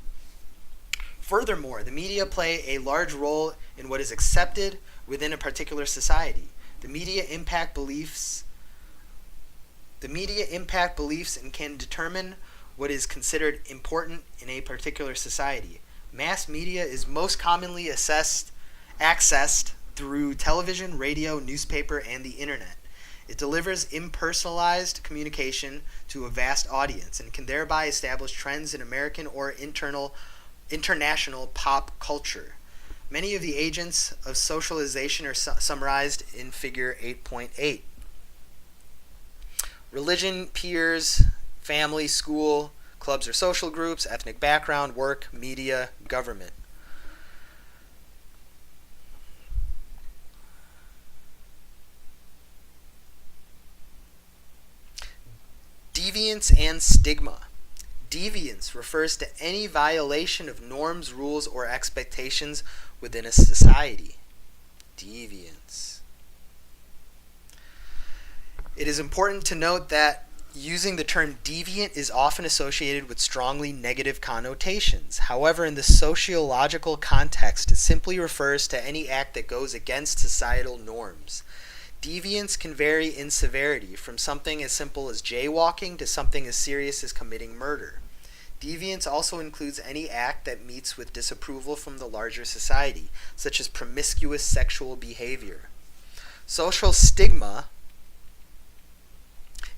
Furthermore, the media play a large role in what is accepted within a particular society. The media impact beliefs and can determine what is considered important in a particular society. Mass media is most commonly accessed through television, radio, newspaper, and the internet. It delivers impersonalized communication to a vast audience and can thereby establish trends in American or international pop culture. Many of the agents of socialization are summarized in figure 8.8. Religion, peers, family, school, clubs or social groups, ethnic background, work, media, government. Deviance Deviance and stigma. Deviance refers to any violation of norms, rules, or expectations within a society. Deviance. It is important to note that using the term deviant is often associated with strongly negative connotations. However, in the sociological context, it simply refers to any act that goes against societal norms. Deviance can vary in severity, from something as simple as jaywalking to something as serious as committing murder. Deviance also includes any act that meets with disapproval from the larger society, such as promiscuous sexual behavior. Social stigma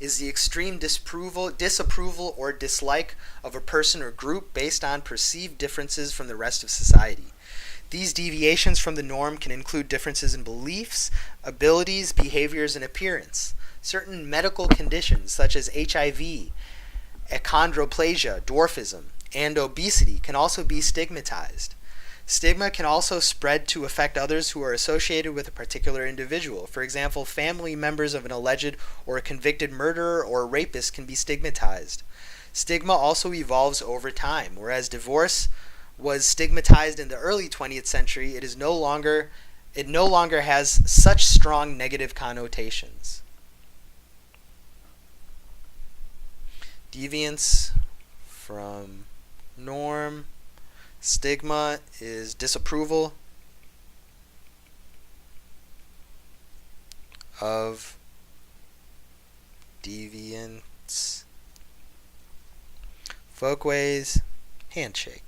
is the extreme disapproval or dislike of a person or group based on perceived differences from the rest of society. These deviations from the norm can include differences in beliefs, abilities, behaviors, and appearance. Certain medical conditions, such as HIV, achondroplasia, dwarfism, and obesity, can also be stigmatized. Stigma can also spread to affect others who are associated with a particular individual. For example, family members of an alleged or a convicted murderer or rapist can be stigmatized. Stigma also evolves over time. Whereas divorce was stigmatized in the early 20th century, it no longer has such strong negative connotations. Deviance from norm. Stigma is disapproval of deviance. Folkways, handshake.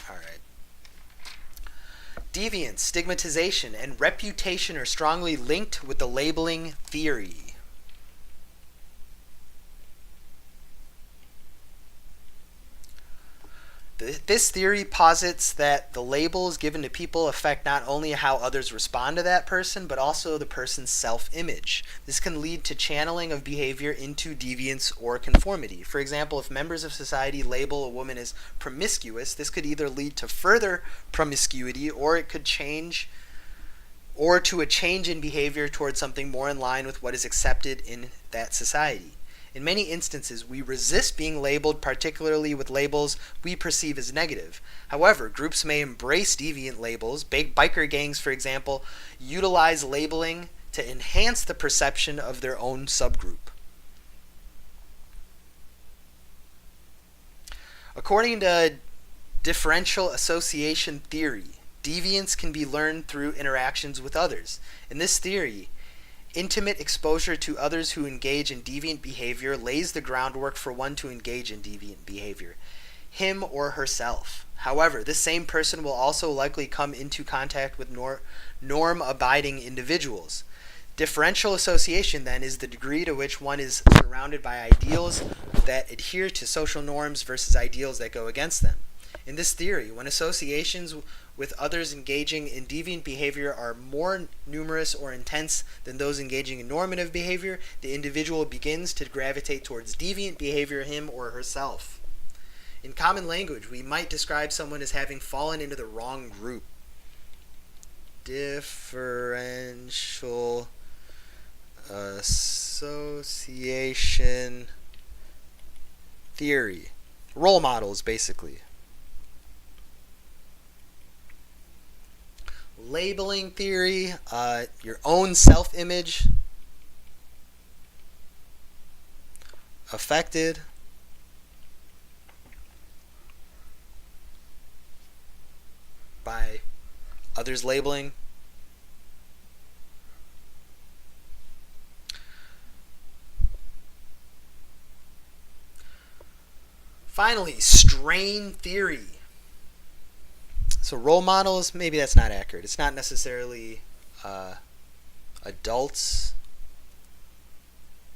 All right. Deviance, stigmatization, and reputation are strongly linked with the labeling theory. This theory posits that the labels given to people affect not only how others respond to that person, but also the person's self-image. This can lead to channeling of behavior into deviance or conformity. For example, if members of society label a woman as promiscuous, this could either lead to further promiscuity, or it could change, or to a change in behavior towards something more in line with what is accepted in that society. In many instances, we resist being labeled, particularly with labels we perceive as negative. However, groups may embrace deviant labels. Biker gangs, for example, utilize labeling to enhance the perception of their own subgroup. According to Differential Association theory, deviance can be learned through interactions with others. In this theory, intimate exposure to others who engage in deviant behavior lays the groundwork for one to engage in deviant behavior, him or herself. However, this same person will also likely come into contact with norm-abiding individuals. Differential association, then, is the degree to which one is surrounded by ideals that adhere to social norms versus ideals that go against them. In this theory, when associations with others engaging in deviant behavior are more numerous or intense than those engaging in normative behavior, the individual begins to gravitate towards deviant behavior, him or herself. In common language, we might describe someone as having fallen into the wrong group. Differential association theory. Role models, basically. Labeling theory, your own self-image affected by others' labeling. Finally, strain theory. So role models, maybe that's not accurate. It's not necessarily adults,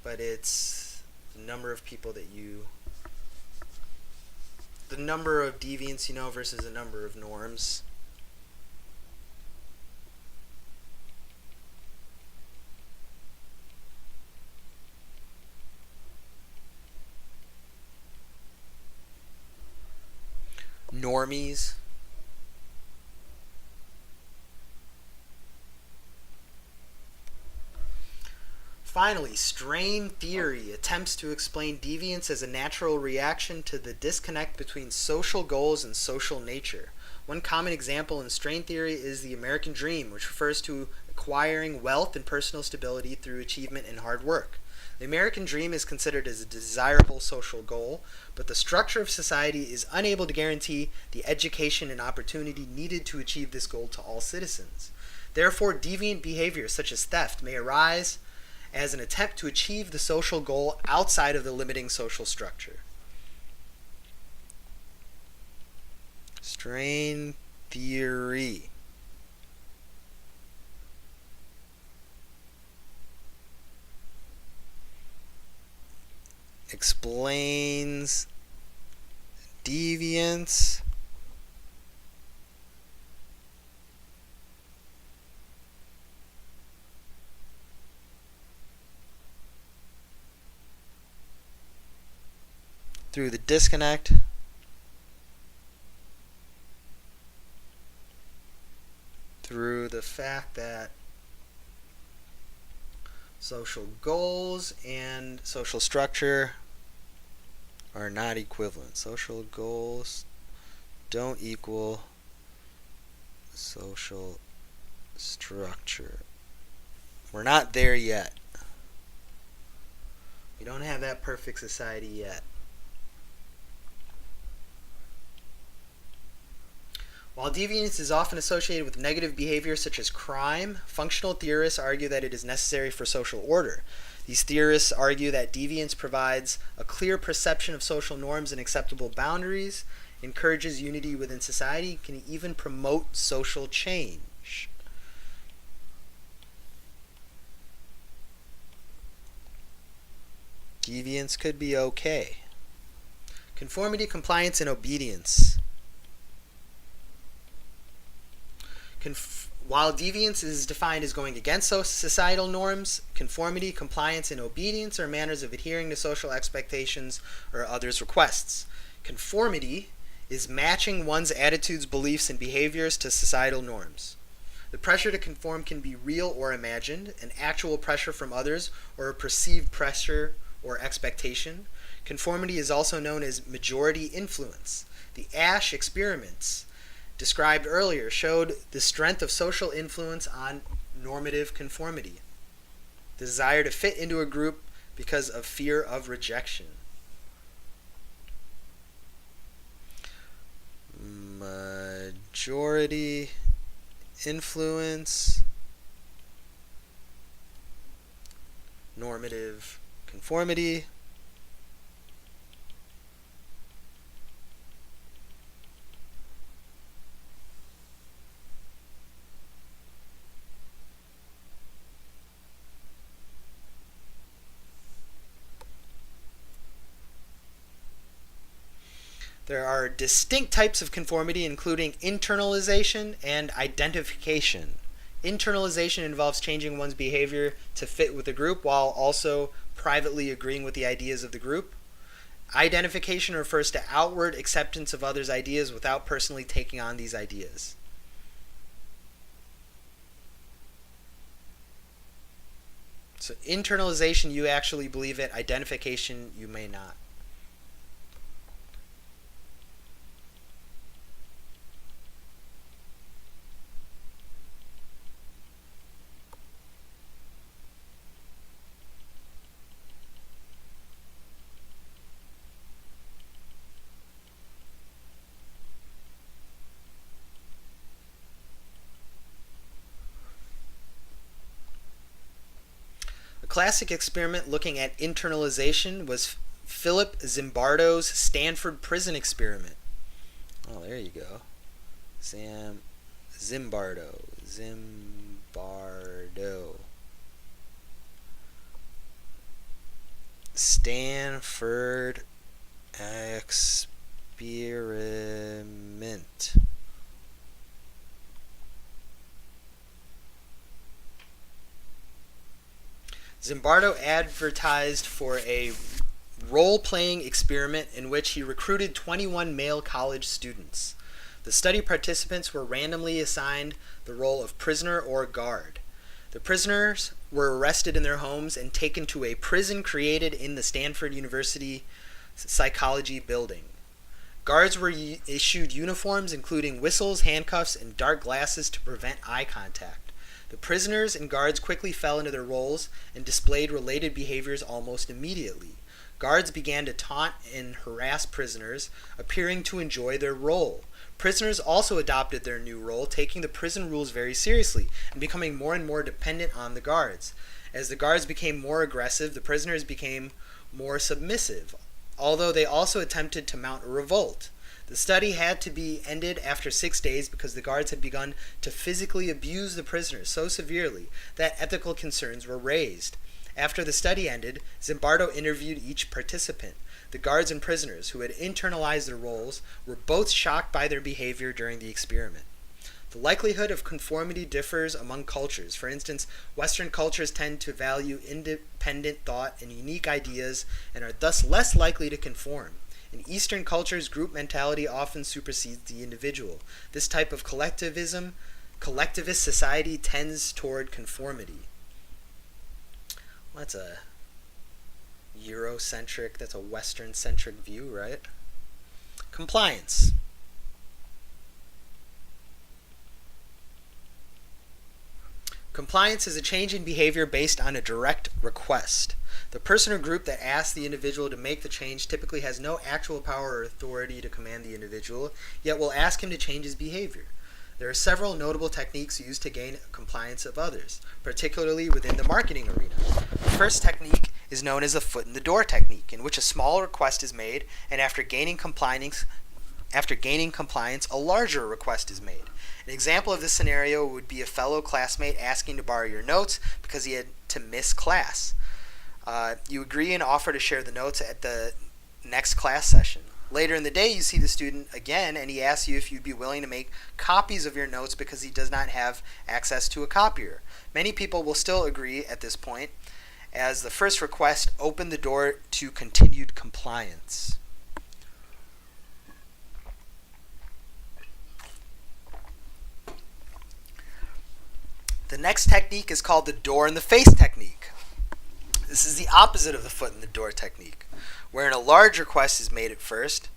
but it's the number of people that the number of deviants you know versus the number of norms. Normies. Finally, strain theory attempts to explain deviance as a natural reaction to the disconnect between social goals and social nature. One common example in strain theory is the American dream, which refers to acquiring wealth and personal stability through achievement and hard work. The American dream is considered as a desirable social goal, but the structure of society is unable to guarantee the education and opportunity needed to achieve this goal to all citizens. Therefore, deviant behavior such as theft may arise as an attempt to achieve the social goal outside of the limiting social structure. Strain theory explains deviance through the disconnect through the fact that social goals and social structure are not equivalent. Social goals don't equal social structure. We're not there yet. We don't have that perfect society yet. While deviance is often associated with negative behavior such as crime, functional theorists argue that it is necessary for social order. These theorists argue that deviance provides a clear perception of social norms and acceptable boundaries, encourages unity within society, can even promote social change. Deviance could be okay. Conformity, compliance, and obedience. While deviance is defined as going against societal norms, conformity, compliance, and obedience are manners of adhering to social expectations or others' requests. Conformity is matching one's attitudes, beliefs, and behaviors to societal norms. The pressure to conform can be real or imagined, an actual pressure from others, or a perceived pressure or expectation. Conformity is also known as majority influence. The Ash experiments described earlier showed the strength of social influence on normative conformity, the desire to fit into a group because of fear of rejection. Majority influence, normative conformity. There are distinct types of conformity, including internalization and identification. Internalization involves changing one's behavior to fit with the group while also privately agreeing with the ideas of the group. Identification refers to outward acceptance of others' ideas without personally taking on these ideas. So internalization, you actually believe it. Identification, you may not. Classic experiment looking at internalization was Philip Zimbardo's Stanford prison experiment. Oh, there you go. Zimbardo. Stanford experiment. Zimbardo advertised for a role-playing experiment in which he recruited 21 male college students. The study participants were randomly assigned the role of prisoner or guard. The prisoners were arrested in their homes and taken to a prison created in the Stanford University Psychology building. Guards were issued uniforms including whistles, handcuffs, and dark glasses to prevent eye contact. The prisoners and guards quickly fell into their roles and displayed related behaviors almost immediately. Guards began to taunt and harass prisoners, appearing to enjoy their role. Prisoners also adopted their new role, taking the prison rules very seriously and becoming more and more dependent on the guards. As the guards became more aggressive, the prisoners became more submissive, although they also attempted to mount a revolt. The study had to be ended after 6 days because the guards had begun to physically abuse the prisoners so severely that ethical concerns were raised. After the study ended, Zimbardo interviewed each participant. The guards and prisoners, who had internalized their roles, were both shocked by their behavior during the experiment. The likelihood of conformity differs among cultures. For instance, Western cultures tend to value independent thought and unique ideas and are thus less likely to conform. In Eastern cultures, group mentality often supersedes the individual. This type of collectivist society tends toward conformity. Well, that's a Eurocentric, that's a Western-centric view, right? Compliance. Compliance is a change in behavior based on a direct request. The person or group that asks the individual to make the change typically has no actual power or authority to command the individual, yet will ask him to change his behavior. There are several notable techniques used to gain compliance of others, particularly within the marketing arena. The first technique is known as the foot in the door technique, in which a small request is made, and after gaining compliance, a larger request is made. An example of this scenario would be a fellow classmate asking to borrow your notes because he had to miss class. You agree and offer to share the notes at the next class session. Later in the day, you see the student again, and he asks you if you'd be willing to make copies of your notes because he does not have access to a copier. Many people will still agree at this point, as the first request opened the door to continued compliance. The next technique is called the door in the face technique. This is the opposite of the foot in the door technique, wherein a large request is made at first,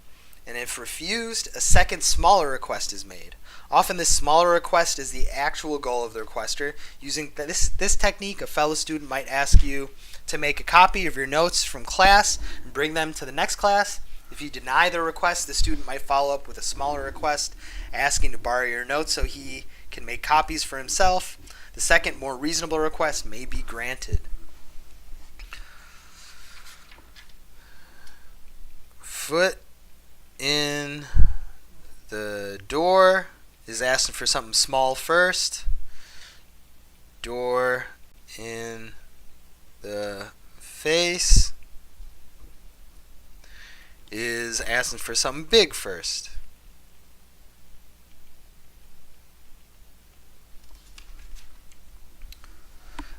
and if refused, a second smaller request is made. Often this smaller request is the actual goal of the requester. Using this technique, a fellow student might ask you to make a copy of your notes from class and bring them to the next class. If you deny the request, the student might follow up with a smaller request asking to borrow your notes so he can make copies for himself. The second, more reasonable request may be granted. Foot in the door is asking for something small first. Door in the face is asking for something big first.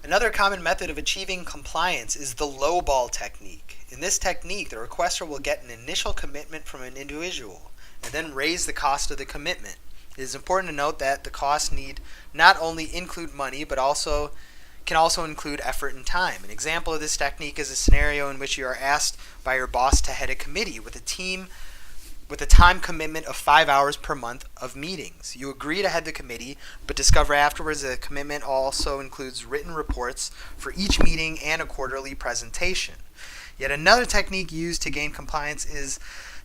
Another common method of achieving compliance is the lowball technique. In this technique, the requester will get an initial commitment from an individual and then raise the cost of the commitment. It is important to note that the cost need not only include money, but can also include effort and time. An example of this technique is a scenario in which you are asked by your boss to head a committee with a time commitment of 5 hours per month of meetings. You agree to head the committee, but discover afterwards that the commitment also includes written reports for each meeting and a quarterly presentation. Yet another technique used to gain compliance is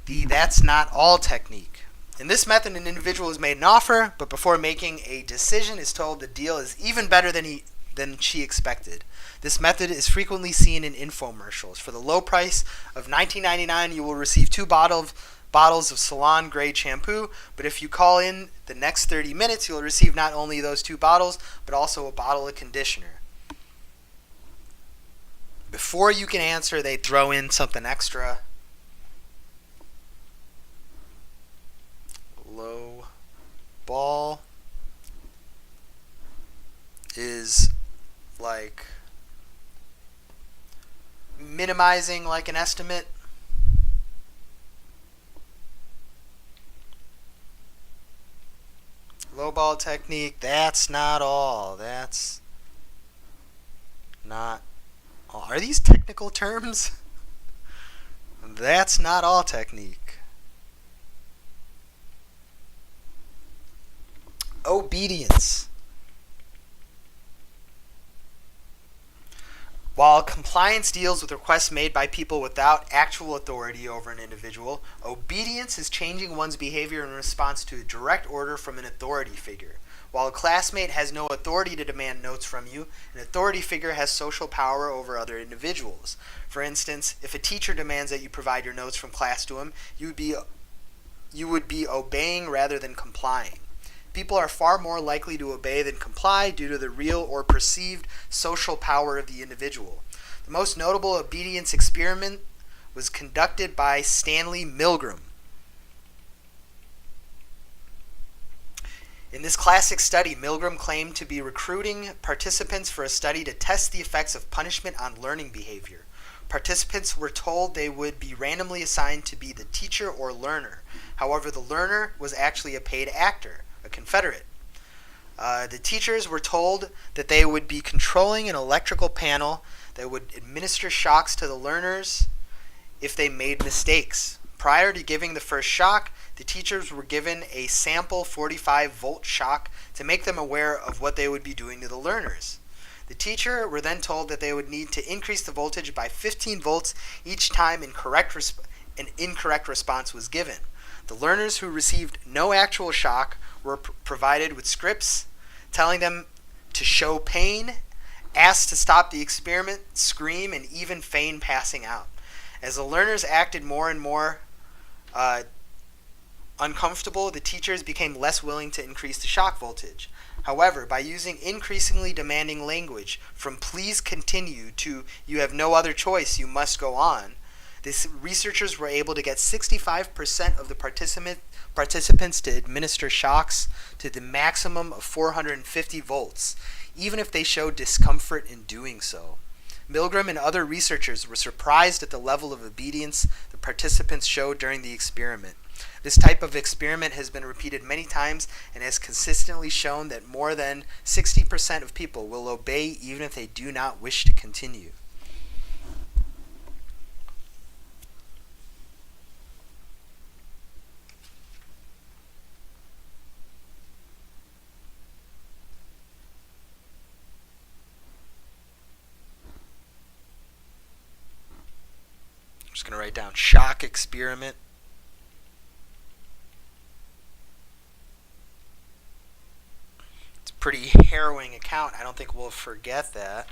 the "that's not all" technique. In this method, an individual is made an offer, but before making a decision is told the deal is even better than she expected. This method is frequently seen in infomercials. For the low price of $19.99, you will receive 2 bottles of salon-grade shampoo, but if you call in the next 30 minutes, you'll receive not only those 2 bottles, but also a bottle of conditioner. Before you can answer, they throw in something extra. Low ball is like minimizing like an estimate. Lowball technique, that's not all. That's not all. Are these technical terms? That's not all technique. Obedience. While compliance deals with requests made by people without actual authority over an individual, obedience is changing one's behavior in response to a direct order from an authority figure. While a classmate has no authority to demand notes from you, an authority figure has social power over other individuals. For instance, if a teacher demands that you provide your notes from class to him, you would be obeying rather than complying. People are far more likely to obey than comply due to the real or perceived social power of the individual. The most notable obedience experiment was conducted by Stanley Milgram. In this classic study, Milgram claimed to be recruiting participants for a study to test the effects of punishment on learning behavior. Participants were told they would be randomly assigned to be the teacher or learner. However, the learner was actually a paid actor, a Confederate. The teachers were told that they would be controlling an electrical panel that would administer shocks to the learners if they made mistakes. Prior to giving the first shock, the teachers were given a sample 45-volt shock to make them aware of what they would be doing to the learners. The teacher were then told that they would need to increase the voltage by 15 volts each time an incorrect response was given. The learners who received no actual shock were provided with scripts telling them to show pain, asked to stop the experiment, scream, and even feign passing out. As the learners acted more and more uncomfortable, the teachers became less willing to increase the shock voltage. However, by using increasingly demanding language, from please continue to you have no other choice, you must go on, researchers were able to get 65% of the participants to administer shocks to the maximum of 450 volts, even if they showed discomfort in doing so. Milgram and other researchers were surprised at the level of obedience the participants showed during the experiment. This type of experiment has been repeated many times and has consistently shown that more than 60% of people will obey even if they do not wish to continue. I'm just going to write down shock experiment. It's a pretty harrowing account. I don't think we'll forget that.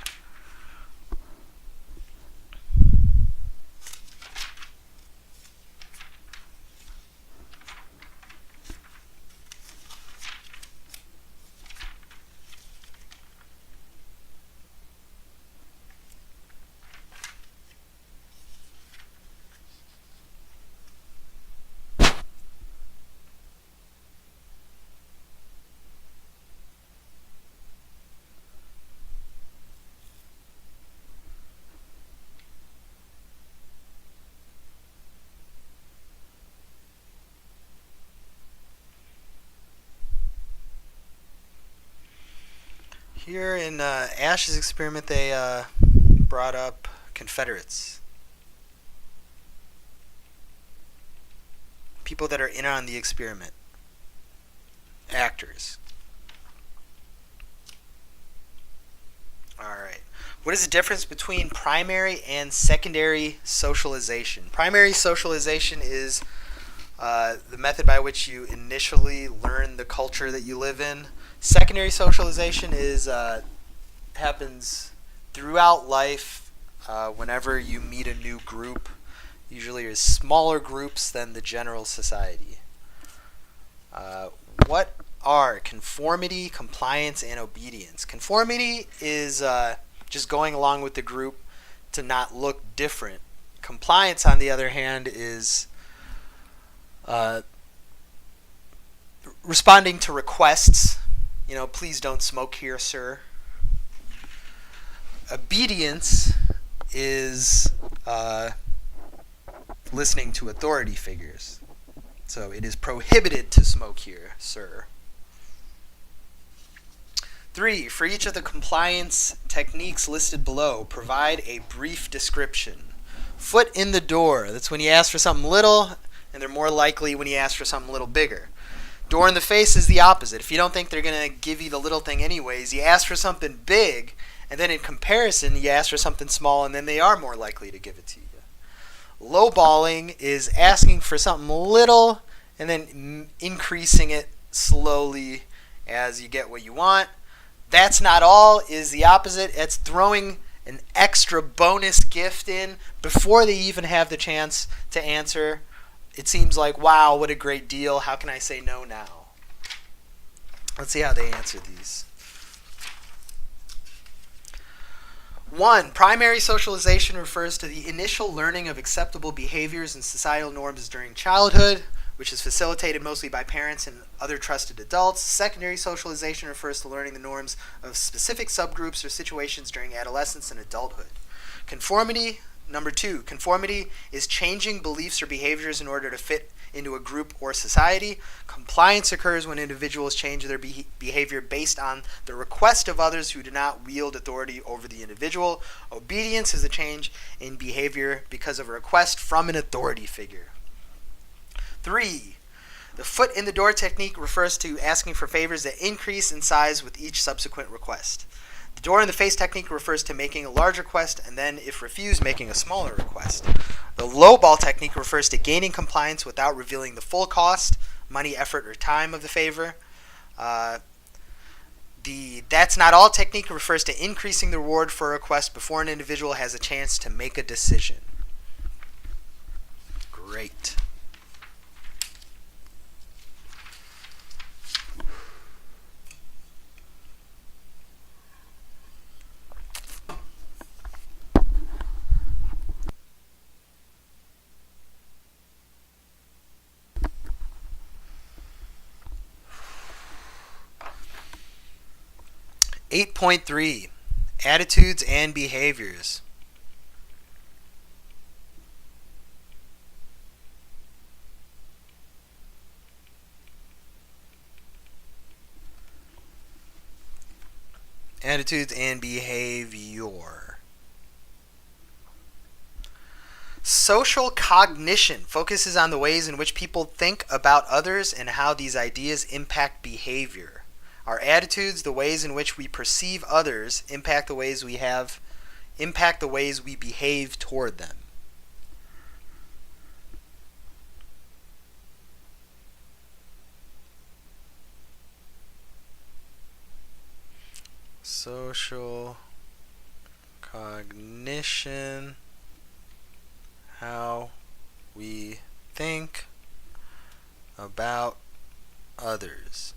Here in Ash's experiment, they brought up Confederates. People that are in on the experiment. Actors. Alright. What is the difference between primary and secondary socialization? Primary socialization is the method by which you initially learn the culture that you live in. Secondary socialization is happens throughout life whenever you meet a new group. Usually there's smaller groups than the general society. What are conformity, compliance, and obedience? Conformity is just going along with the group to not look different. Compliance, on the other hand, is responding to requests. You know, please don't smoke here, sir. Obedience is listening to authority figures. So it is prohibited to smoke here, sir. 3. For each of the compliance techniques listed below, provide a brief description. Foot in the door. That's when you ask for something little, and they're more likely when you ask for something a little bigger. Door in the face is the opposite. If you don't think they're going to give you the little thing anyways, you ask for something big, and then in comparison, you ask for something small, and then they are more likely to give it to you. Lowballing is asking for something little, and then increasing it slowly as you get what you want. That's not all is the opposite. It's throwing an extra bonus gift in before they even have the chance to answer. It seems like, wow, what a great deal. How can I say no now? Let's see how they answer these. 1. Primary socialization refers to the initial learning of acceptable behaviors and societal norms during childhood, which is facilitated mostly by parents and other trusted adults. Secondary socialization refers to learning the norms of specific subgroups or situations during adolescence and adulthood. Conformity, number 2, conformity is changing beliefs or behaviors in order to fit into a group or society. Compliance occurs when individuals change their behavior based on the request of others who do not wield authority over the individual. Obedience is a change in behavior because of a request from an authority figure. 3. The foot in the door technique refers to asking for favors that increase in size with each subsequent request. The door in the face technique refers to making a large request and then, if refused, making a smaller request. The lowball technique refers to gaining compliance without revealing the full cost, money, effort, or time of the favor. The that's not all technique refers to increasing the reward for a request before an individual has a chance to make a decision. Great. Eight point 3. Attitudes and behaviors. Attitudes and behavior. Social cognition focuses on the ways in which people think about others and how these ideas impact behavior. Our attitudes, the ways in which we perceive others, impact the ways we behave toward them. Social cognition, how we think about others.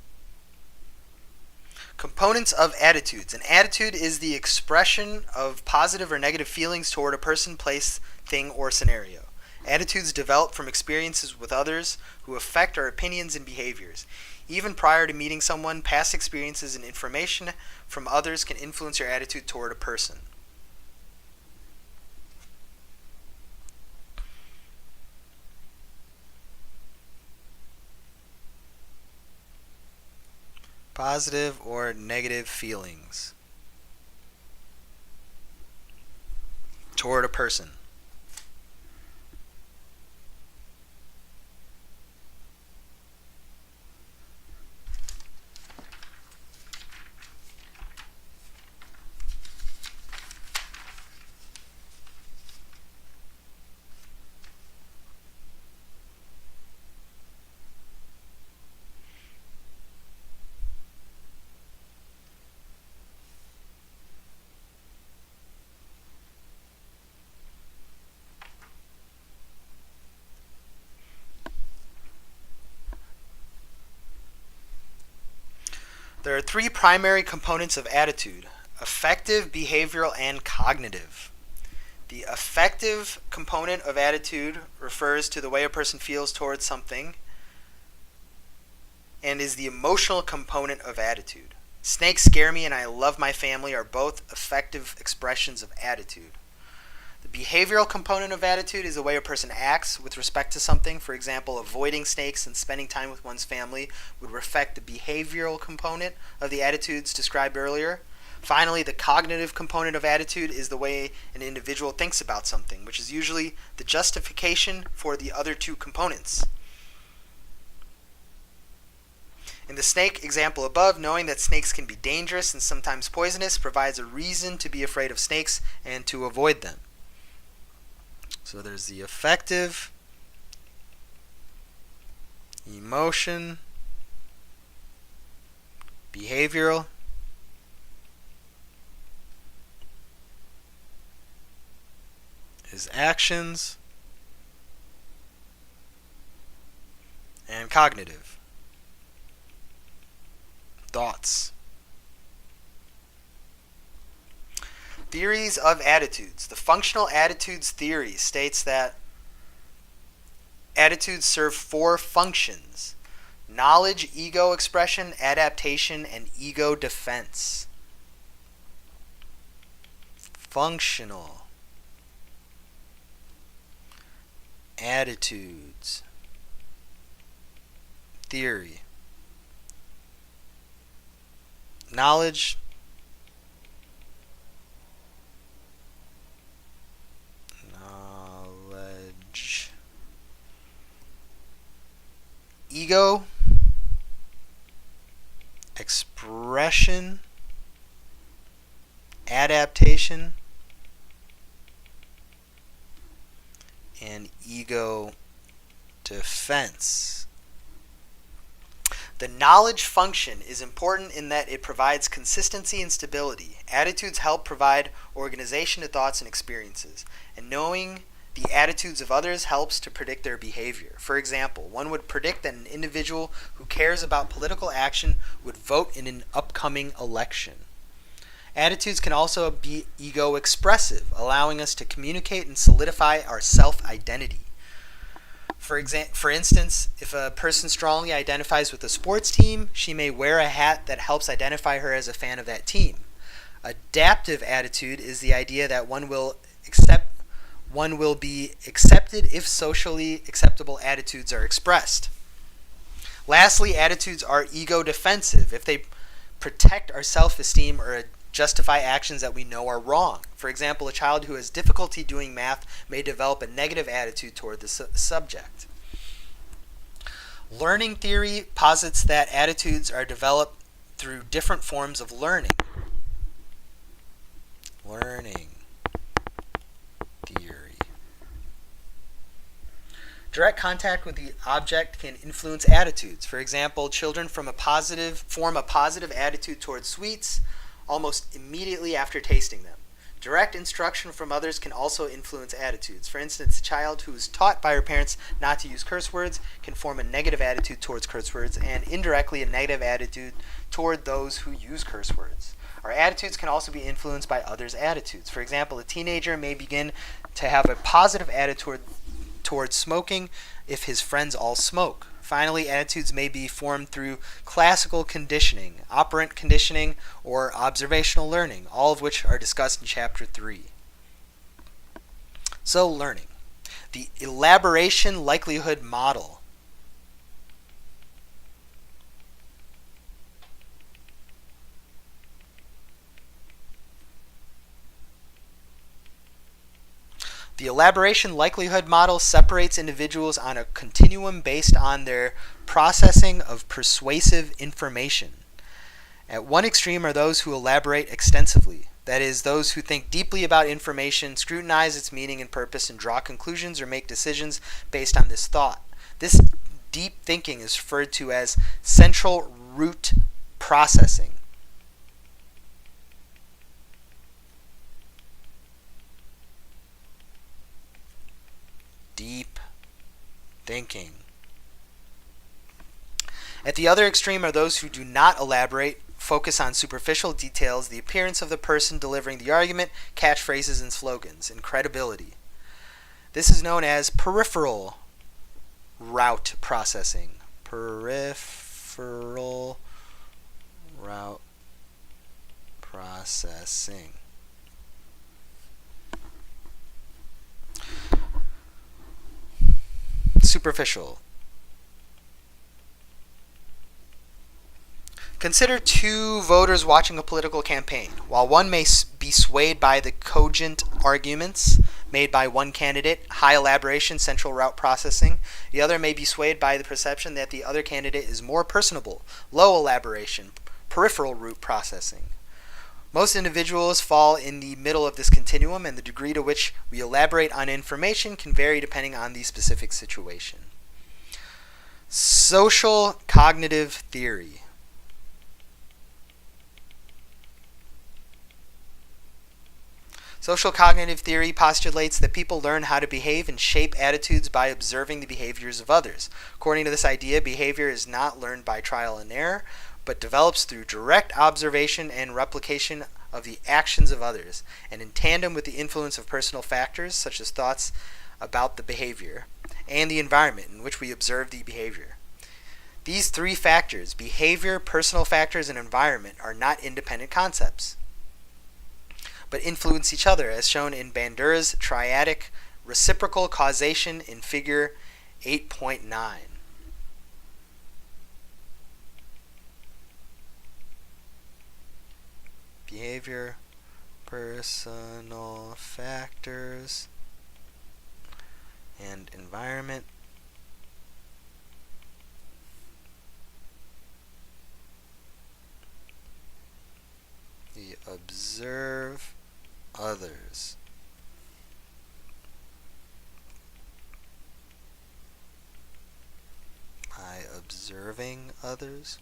Components of attitudes. An attitude is the expression of positive or negative feelings toward a person, place, thing, or scenario. Attitudes develop from experiences with others who affect our opinions and behaviors. Even prior to meeting someone, past experiences and information from others can influence your attitude toward a person. Positive or negative feelings toward a person. There are 3 primary components of attitude: affective, behavioral, and cognitive. The affective component of attitude refers to the way a person feels towards something and is the emotional component of attitude. Snakes scare me and I love my family are both affective expressions of attitude. The behavioral component of attitude is the way a person acts with respect to something. For example, avoiding snakes and spending time with one's family would reflect the behavioral component of the attitudes described earlier. Finally, the cognitive component of attitude is the way an individual thinks about something, which is usually the justification for the other two components. In the snake example above, knowing that snakes can be dangerous and sometimes poisonous provides a reason to be afraid of snakes and to avoid them. So there's the affective, emotion, behavioral, his actions, and cognitive, thoughts. Theories of attitudes. The functional attitudes theory states that attitudes serve 4 functions: knowledge, ego expression, adaptation, and ego defense. Functional attitudes theory. Knowledge, ego expression, adaptation, and ego defense. The knowledge function is important in that it provides consistency and stability. Attitudes help provide organization to thoughts and experiences, and knowing the attitudes of others helps to predict their behavior. For example, one would predict that an individual who cares about political action would vote in an upcoming election. Attitudes can also be ego expressive, allowing us to communicate and solidify our self-identity. For instance, if a person strongly identifies with a sports team, she may wear a hat that helps identify her as a fan of that team. Adaptive attitude is the idea that one will be accepted if socially acceptable attitudes are expressed. Lastly, attitudes are ego defensive if they protect our self-esteem or justify actions that we know are wrong. For example, a child who has difficulty doing math may develop a negative attitude toward the subject. Learning theory posits that attitudes are developed through different forms of learning. Learning theory. Direct contact with the object can influence attitudes. For example, children form a positive attitude towards sweets almost immediately after tasting them. Direct instruction from others can also influence attitudes. For instance, a child who is taught by her parents not to use curse words can form a negative attitude towards curse words and indirectly a negative attitude toward those who use curse words. Our attitudes can also be influenced by others' attitudes. For example, a teenager may begin to have a positive attitude towards smoking if his friends all smoke. Finally, attitudes may be formed through classical conditioning, operant conditioning, or observational learning, all of which are discussed in Chapter 3. So, learning. The elaboration likelihood model. The elaboration likelihood model separates individuals on a continuum based on their processing of persuasive information. At one extreme are those who elaborate extensively, that is, those who think deeply about information, scrutinize its meaning and purpose, and draw conclusions or make decisions based on this thought. This deep thinking is referred to as central root processing. Deep thinking. At the other extreme are those who do not elaborate, focus on superficial details, the appearance of the person delivering the argument, catchphrases and slogans, and credibility. This is known as peripheral route processing. Peripheral route processing. superficial. Consider two voters watching a political campaign. While one may be swayed by the cogent arguments made by one candidate, high elaboration, central route processing, the other may be swayed by the perception that the other candidate is more personable, low elaboration, peripheral route processing. Most individuals fall in the middle of this continuum, and the degree to which we elaborate on information can vary depending on the specific situation. Social cognitive theory. Social cognitive theory postulates that people learn how to behave and shape attitudes by observing the behaviors of others. According to this idea, behavior is not learned by trial and error, but develops through direct observation and replication of the actions of others, and in tandem with the influence of personal factors, such as thoughts about the behavior, and the environment in which we observe the behavior. These three factors, behavior, personal factors, and environment, are not independent concepts, but influence each other, as shown in Bandura's triadic reciprocal causation in figure 8.9. Behavior, personal factors, and environment. We observe others. By observing others.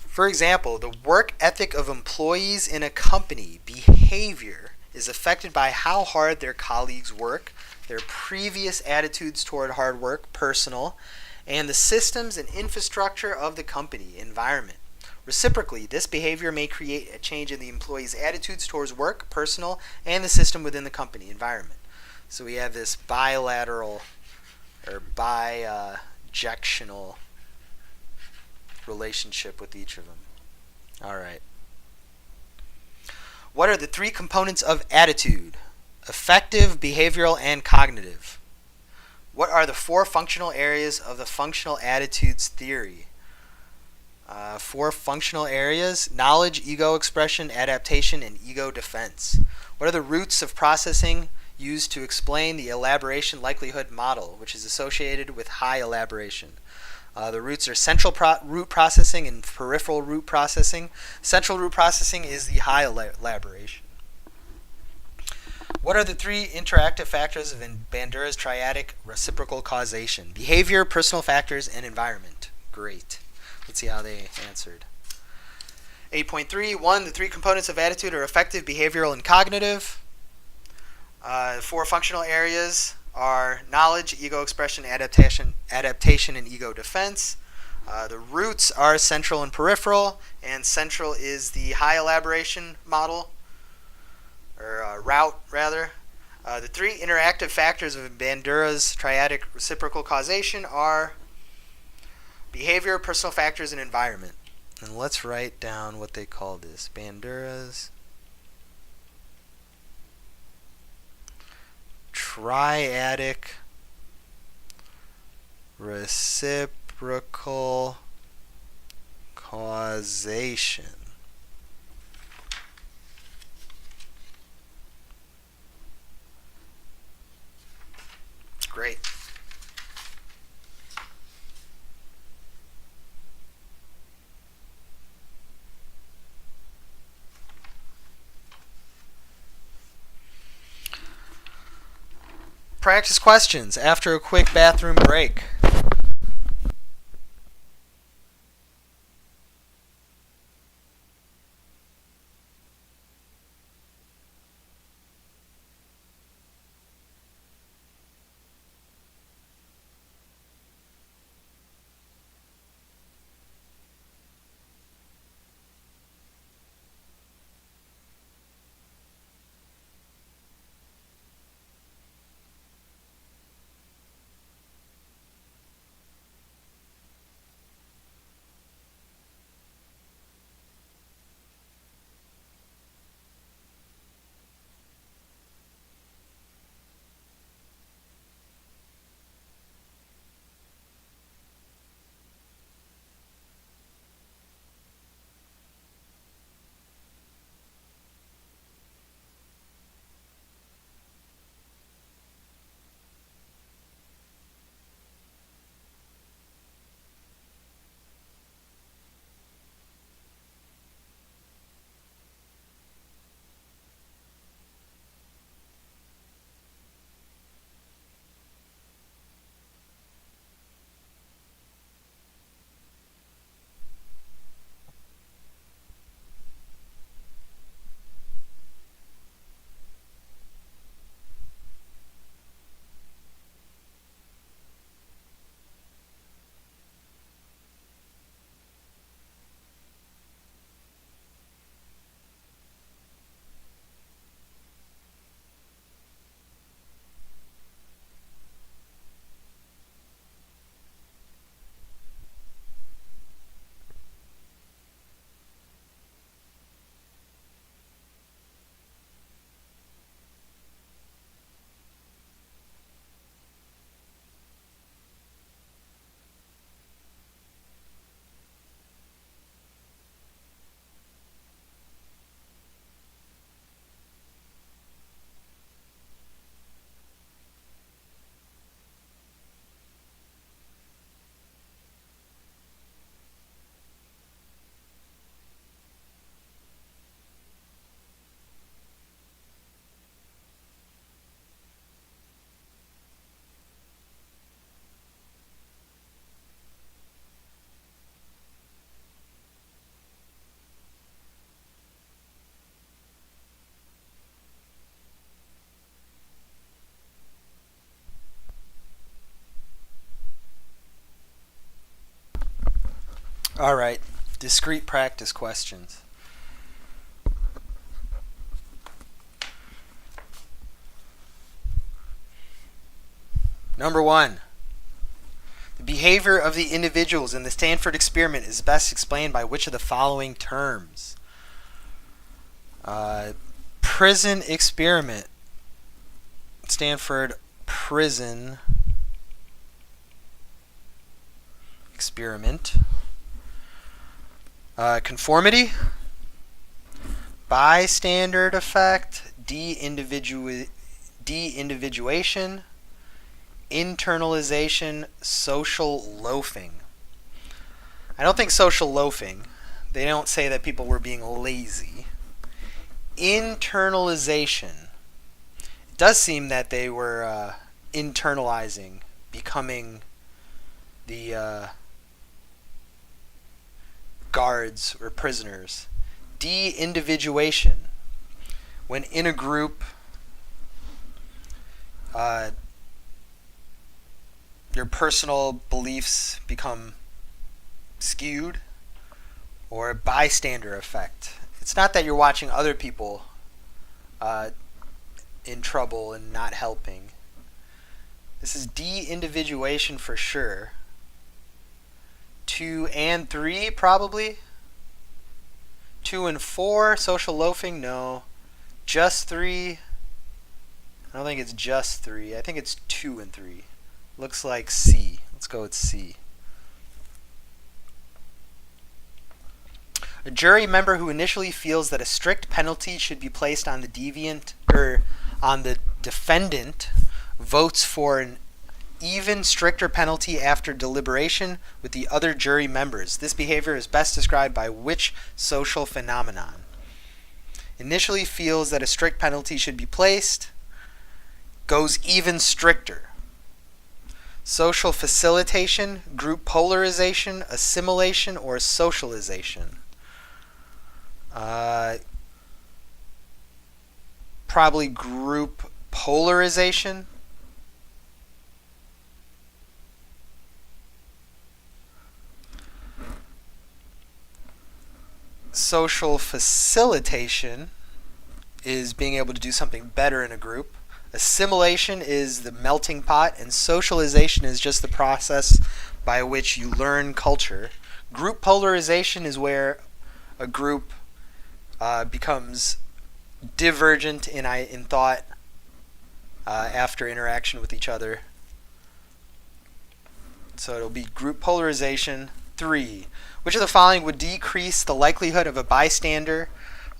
For example, the work ethic of employees in a company behavior is affected by how hard their colleagues work, their previous attitudes toward hard work, personal, and the systems and infrastructure of the company environment. Reciprocally, this behavior may create a change in the employee's attitudes towards work, personal, and the system within the company environment. So we have this bilateral or bijectional relationship with each of them. All right. What are the three components of attitude? Affective, behavioral, and cognitive. What are the four functional areas of the functional attitudes theory? Four functional areas: knowledge, ego expression, adaptation, and ego defense. What are the roots of processing used to explain the elaboration likelihood model, which is associated with high elaboration? The roots are central root processing and peripheral root processing. Central root processing is the high elaboration. What are the three interactive factors of Bandura's triadic reciprocal causation? Behavior, personal factors, and environment. Great. Let's see how they answered. 8.3, 1. The three components of attitude are affective, behavioral, and cognitive. Four functional areas are knowledge, ego expression, adaptation, and ego defense. The roots are central and peripheral, and central is the high elaboration model, or route rather. The three interactive factors of Bandura's triadic reciprocal causation are behavior, personal factors, and environment. And let's write down what they call this. Bandura's triadic reciprocal causation. Great. Practice questions after a quick bathroom break. All right, discrete practice questions. Number 1. The behavior of the individuals in the Stanford experiment is best explained by which of the following terms? Prison experiment. Stanford prison experiment. Conformity. Bystander effect. De-individuation. Internalization, social loafing. I don't think social loafing. They don't say that people were being lazy. Internalization. It does seem that they were internalizing, becoming the guards or prisoners. De-individuation. When in a group, your personal beliefs become skewed. Or bystander effect. It's not that you're watching other people in trouble and not helping. This is de-individuation for sure. 2 and 3 probably. 2 and 4, social loafing, no. Just 3. I don't think it's just 3. I think it's 2 and 3. Looks like C. Let's go with C. A jury member who initially feels that a strict penalty should be placed on the deviant or on the defendant votes for an even stricter penalty after deliberation with the other jury members. This behavior is best described by which social phenomenon? Initially feels that a strict penalty should be placed, goes even stricter. Social facilitation, group polarization, assimilation, or socialization? Probably group polarization. Social facilitation is being able to do something better in a group. Assimilation is the melting pot, and socialization is just the process by which you learn culture. Group polarization is where a group becomes divergent in thought after interaction with each other. So it'll be group polarization. 3. Which of the following would decrease the likelihood of a bystander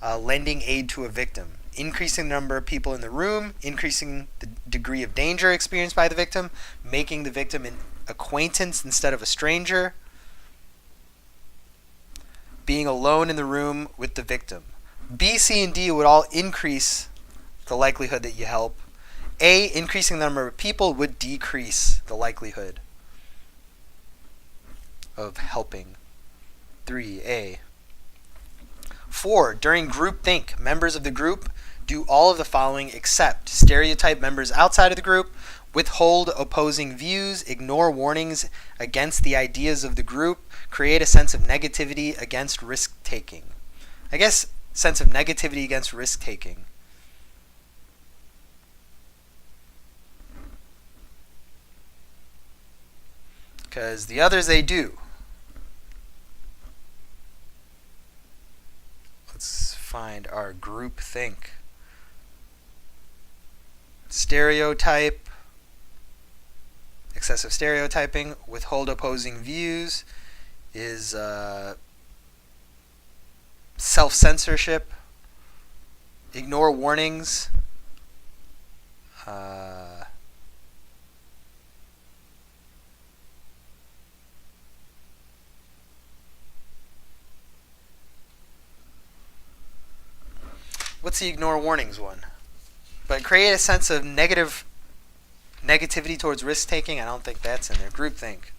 lending aid to a victim? Increasing the number of people in the room, increasing the degree of danger experienced by the victim, making the victim an acquaintance instead of a stranger, being alone in the room with the victim. B, C, and D would all increase the likelihood that you help. A, increasing the number of people would decrease the likelihood of helping. 3A. 4. During groupthink, members of the group do all of the following except stereotype members outside of the group, withhold opposing views, ignore warnings against the ideas of the group, create a sense of negativity against risk-taking. I guess sense of negativity against risk-taking. Because the others they do. Let's find our group think. Stereotype, excessive stereotyping, withhold opposing views is self-censorship, ignore warnings, what's the ignore warnings one? But create a sense of negativity towards risk-taking, I don't think that's in there. Groupthink.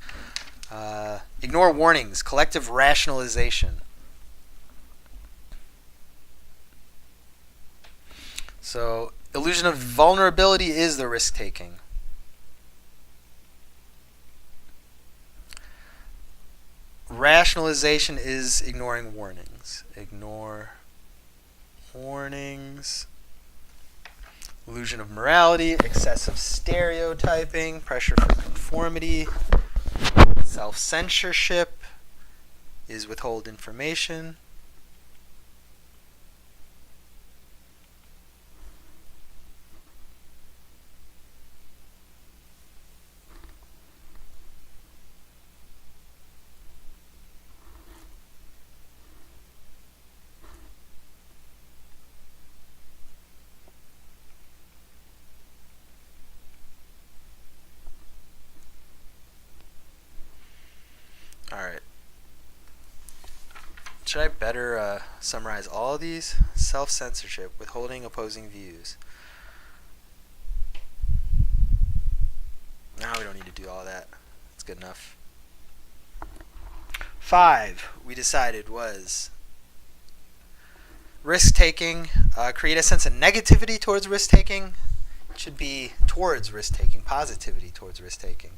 Ignore warnings. Collective rationalization. So, illusion of vulnerability is the risk-taking. rationalization is ignoring warnings. Ignore warnings. Illusion of morality, excessive stereotyping, pressure for conformity. Self-censorship is withhold information. Alright. Should I better summarize all of these? Self-censorship, withholding opposing views. No, we don't need to do all that. That's good enough. 5, we decided, was risk-taking. Create a sense of negativity towards risk-taking. It should be towards risk-taking, positivity towards risk-taking.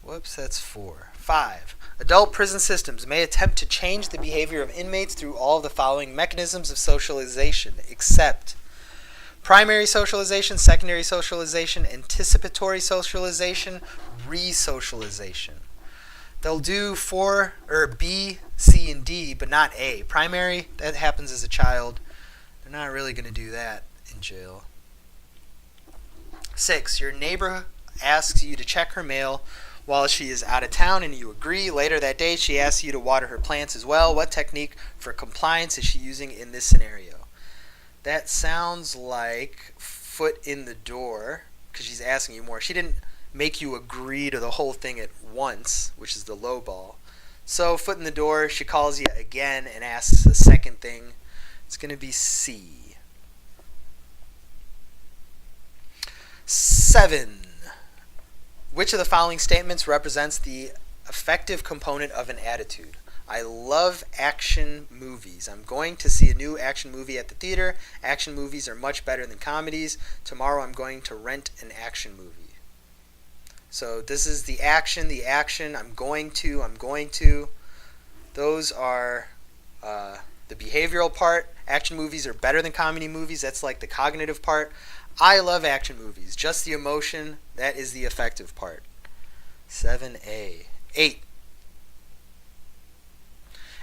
Whoops, that's 4. 5. Adult prison systems may attempt to change the behavior of inmates through all of the following mechanisms of socialization, except primary socialization, secondary socialization, anticipatory socialization, re-socialization. They'll do 4 or B, C, and D, but not A. Primary, that happens as a child. They're not really going to do that in jail. 6. Your neighbor asks you to check her mail while she is out of town and you agree. Later that day, she asks you to water her plants as well. What technique for compliance is she using in this scenario? That sounds like foot in the door, because she's asking you more. She didn't make you agree to the whole thing at once, which is the low ball. So foot in the door, she calls you again and asks a second thing. It's going to be C. 7. Which of the following statements represents the affective component of an attitude? I love action movies. I'm going to see a new action movie at the theater. Action movies are much better than comedies. Tomorrow I'm going to rent an action movie. So this is the action, I'm going to. Those are the behavioral part. Action movies are better than comedy movies. That's like the cognitive part. I love action movies. Just the emotion, that is the affective part. 7A. 8.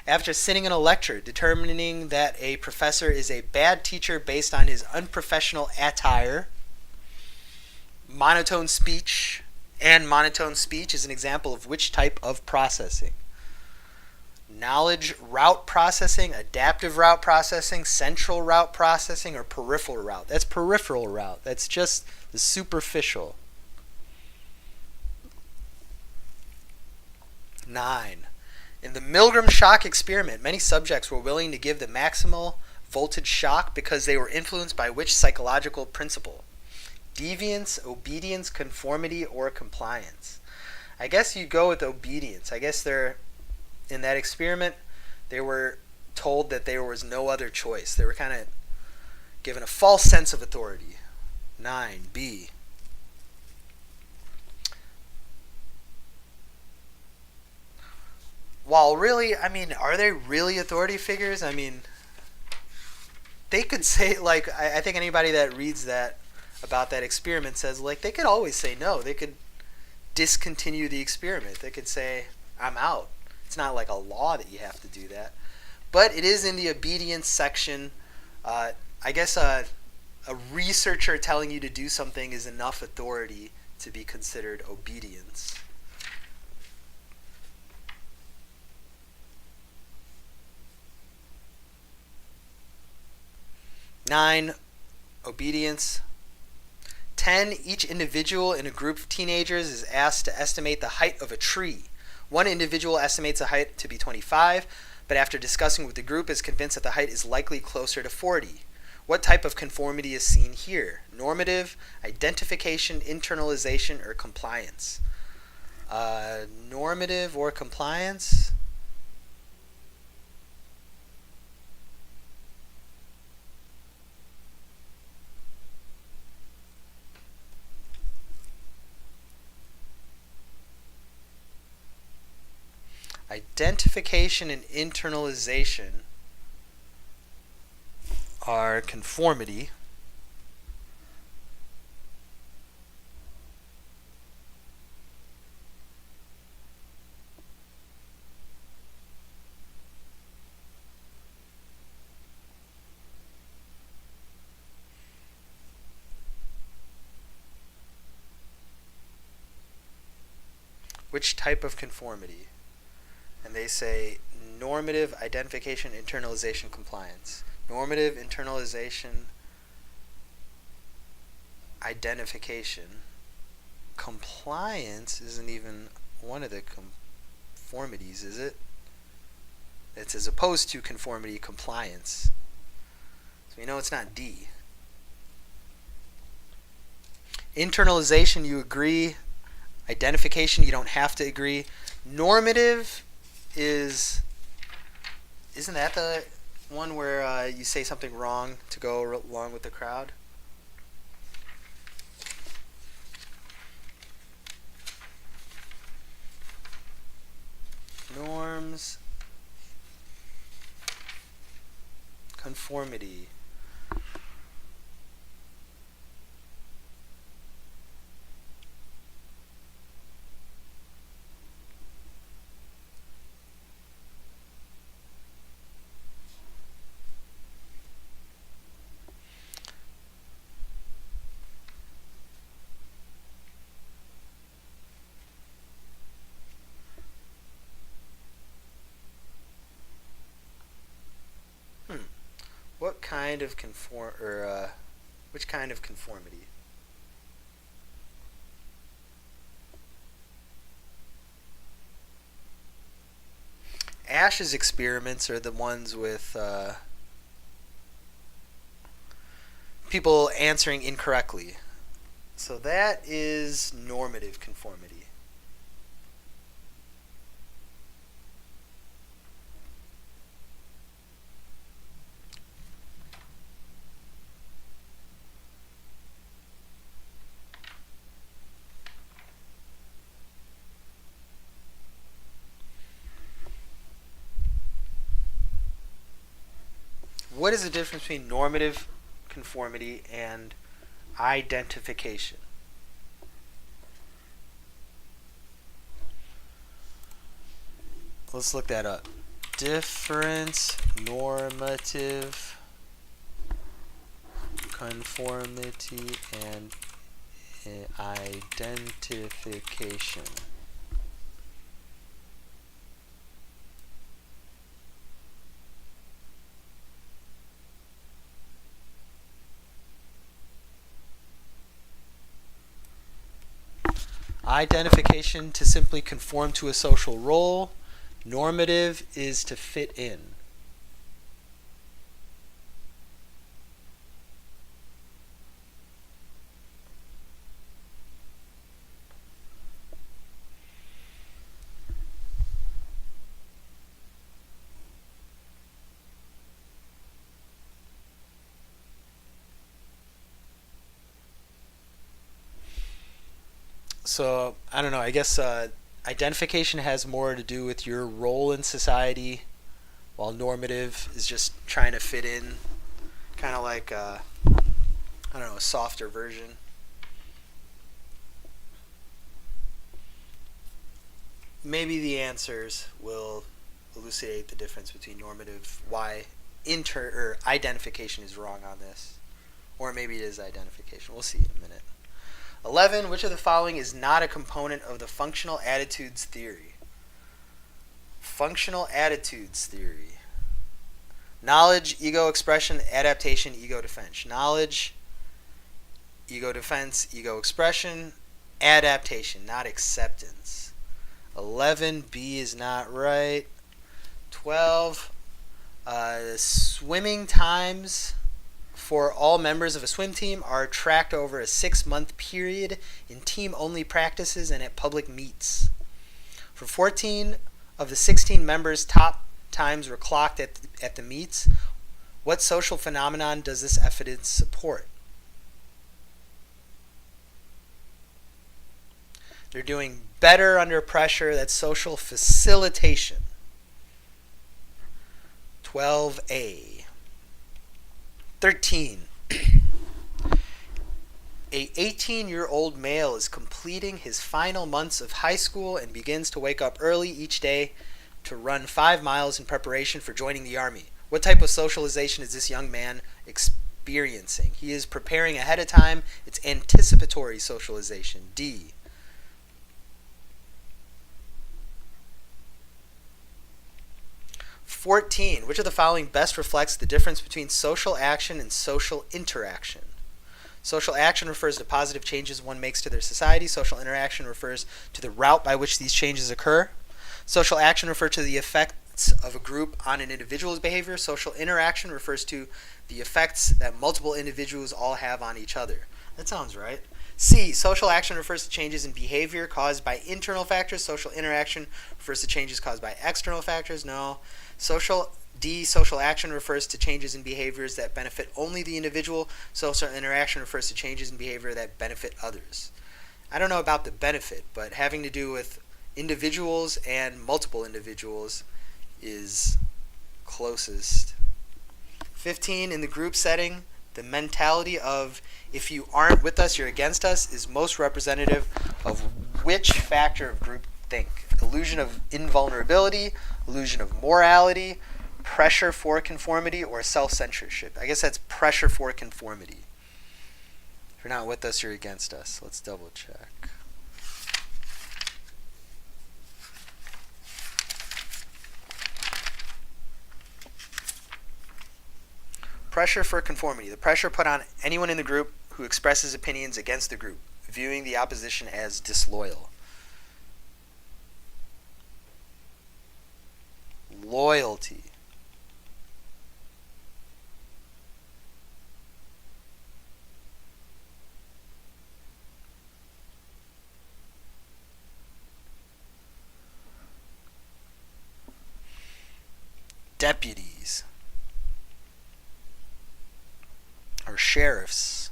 After sitting in a lecture, determining that a professor is a bad teacher based on his unprofessional attire, monotone speech is an example of which type of processing? Knowledge route processing, adaptive route processing, central route processing, or peripheral route? That's peripheral route. That's just the superficial. 9. In the Milgram shock experiment, many subjects were willing to give the maximal voltage shock because they were influenced by which psychological principle? Deviance, obedience, conformity, or compliance? I guess you go with obedience. I guess in that experiment, they were told that there was no other choice. They were kind of given a false sense of authority. 9B. While really, are they really authority figures? They could say, I think anybody that reads that about that experiment says, they could always say no. They could discontinue the experiment. They could say, I'm out. It's not like a law that you have to do that. But it is in the obedience section. I guess a researcher telling you to do something is enough authority to be considered obedience. Nine, obedience. 10, each individual in a group of teenagers is asked to estimate the height of a tree. One individual estimates the height to be 25, but after discussing with the group is convinced that the height is likely closer to 40. What type of conformity is seen here? Normative, identification, internalization, or compliance? Normative or compliance? Identification and internalization are conformity, which type of conformity? And they say normative, identification, internalization, compliance. Normative, internalization, identification. Compliance isn't even one of the conformities, is it? It's as opposed to conformity, compliance. So we know it's not D. Internalization, you agree. Identification, you don't have to agree. Normative isn't that the one where you say something wrong to go along with the crowd? Norms, conformity. What kind of which kind of conformity? Ash's experiments are the ones with people answering incorrectly. So that is normative conformity. What is the difference between normative conformity and identification? Let's look that up. Difference normative conformity and identification. Identification, to simply conform to a social role. Normative is to fit in. So, I don't know, I guess identification has more to do with your role in society, while normative is just trying to fit in, kind of like, I don't know, a softer version. Maybe the answers will elucidate the difference between normative, why identification is wrong on this. Or maybe it is identification. We'll see in a minute. 11. Which of the following is not a component of the functional attitudes theory? Functional attitudes theory. Knowledge, ego expression, adaptation, ego defense. Knowledge, ego defense, ego expression, adaptation, not acceptance. 11. B is not right. 12. Swimming times for all members of a swim team are tracked over a 6-month period in team-only practices and at public meets. For 14 of the 16 members, top times were clocked at the meets. What social phenomenon does this evidence support? They're doing better under pressure. That's social facilitation. 12A. 13. A 18-year-old male is completing his final months of high school and begins to wake up early each day to run 5 miles in preparation for joining the army. What type of socialization is this young man experiencing? He is preparing ahead of time. It's anticipatory socialization. D. 14. Which of the following best reflects the difference between social action and social interaction? Social action refers to positive changes one makes to their society. Social interaction refers to the route by which these changes occur. Social action refers to the effects of a group on an individual's behavior. Social interaction refers to the effects that multiple individuals all have on each other. That sounds right. C. Social action refers to changes in behavior caused by internal factors. Social interaction refers to changes caused by external factors. No. D. Social action refers to changes in behaviors that benefit only the individual. Social interaction refers to changes in behavior that benefit others. I don't know about the benefit, but having to do with individuals and multiple individuals is closest. 15. In the group setting, the mentality of if you aren't with us, you're against us is most representative of which factor of group think? Illusion of invulnerability, illusion of morality, pressure for conformity, or self-censorship. I guess that's pressure for conformity. If you're not with us, you're against us. Let's double check. Pressure for conformity. The pressure put on anyone in the group who expresses opinions against the group, viewing the opposition as disloyal. Loyalty. Deputies. Or sheriffs.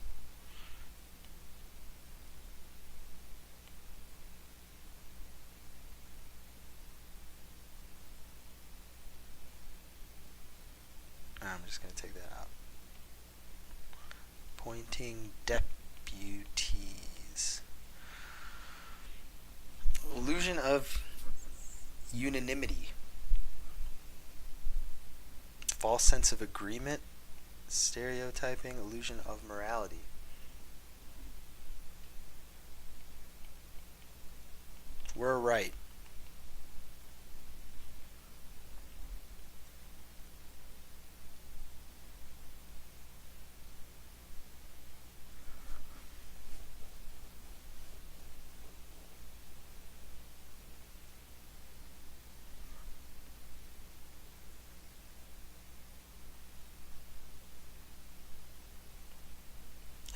I'm just going to take that out. Appointing deputies. Illusion of unanimity. False sense of agreement. Stereotyping. Illusion of morality. We're right.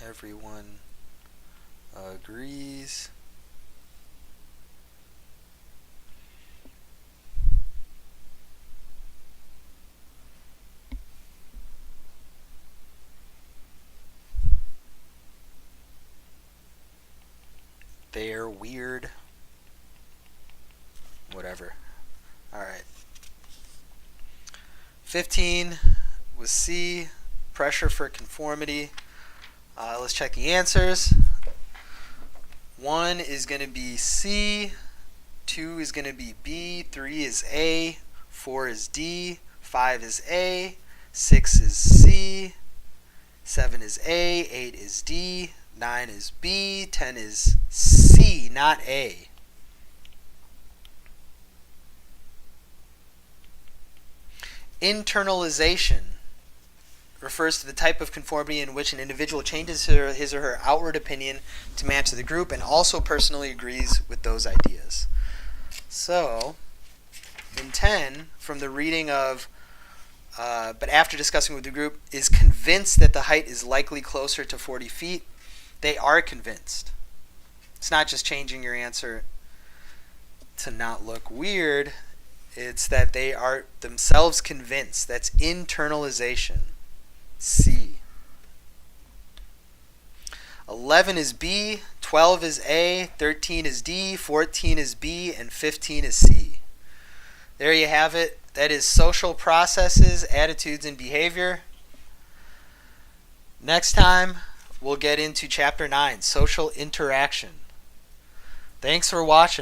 Everyone agrees. They're weird. Whatever. Alright. 15 was C. Pressure for conformity. Let's check the answers. 1 is going to be C. 2 is going to be B. 3 is A. 4 is D. 5 is A. 6 is C. 7 is A. 8 is D. 9 is B. 10 is C, not A. Internalization refers to the type of conformity in which an individual changes his or her outward opinion to match the group and also personally agrees with those ideas. So, in 10, from the reading of, but after discussing with the group, is convinced that the height is likely closer to 40 feet. They are convinced. It's not just changing your answer to not look weird. It's that they are themselves convinced. That's internalization. C. 11 is B, 12 is A, 13 is D, 14 is B, and 15 is C. There you have it. That is social processes, attitudes, and behavior. Next time, we'll get into Chapter 9, Social Interaction. Thanks for watching.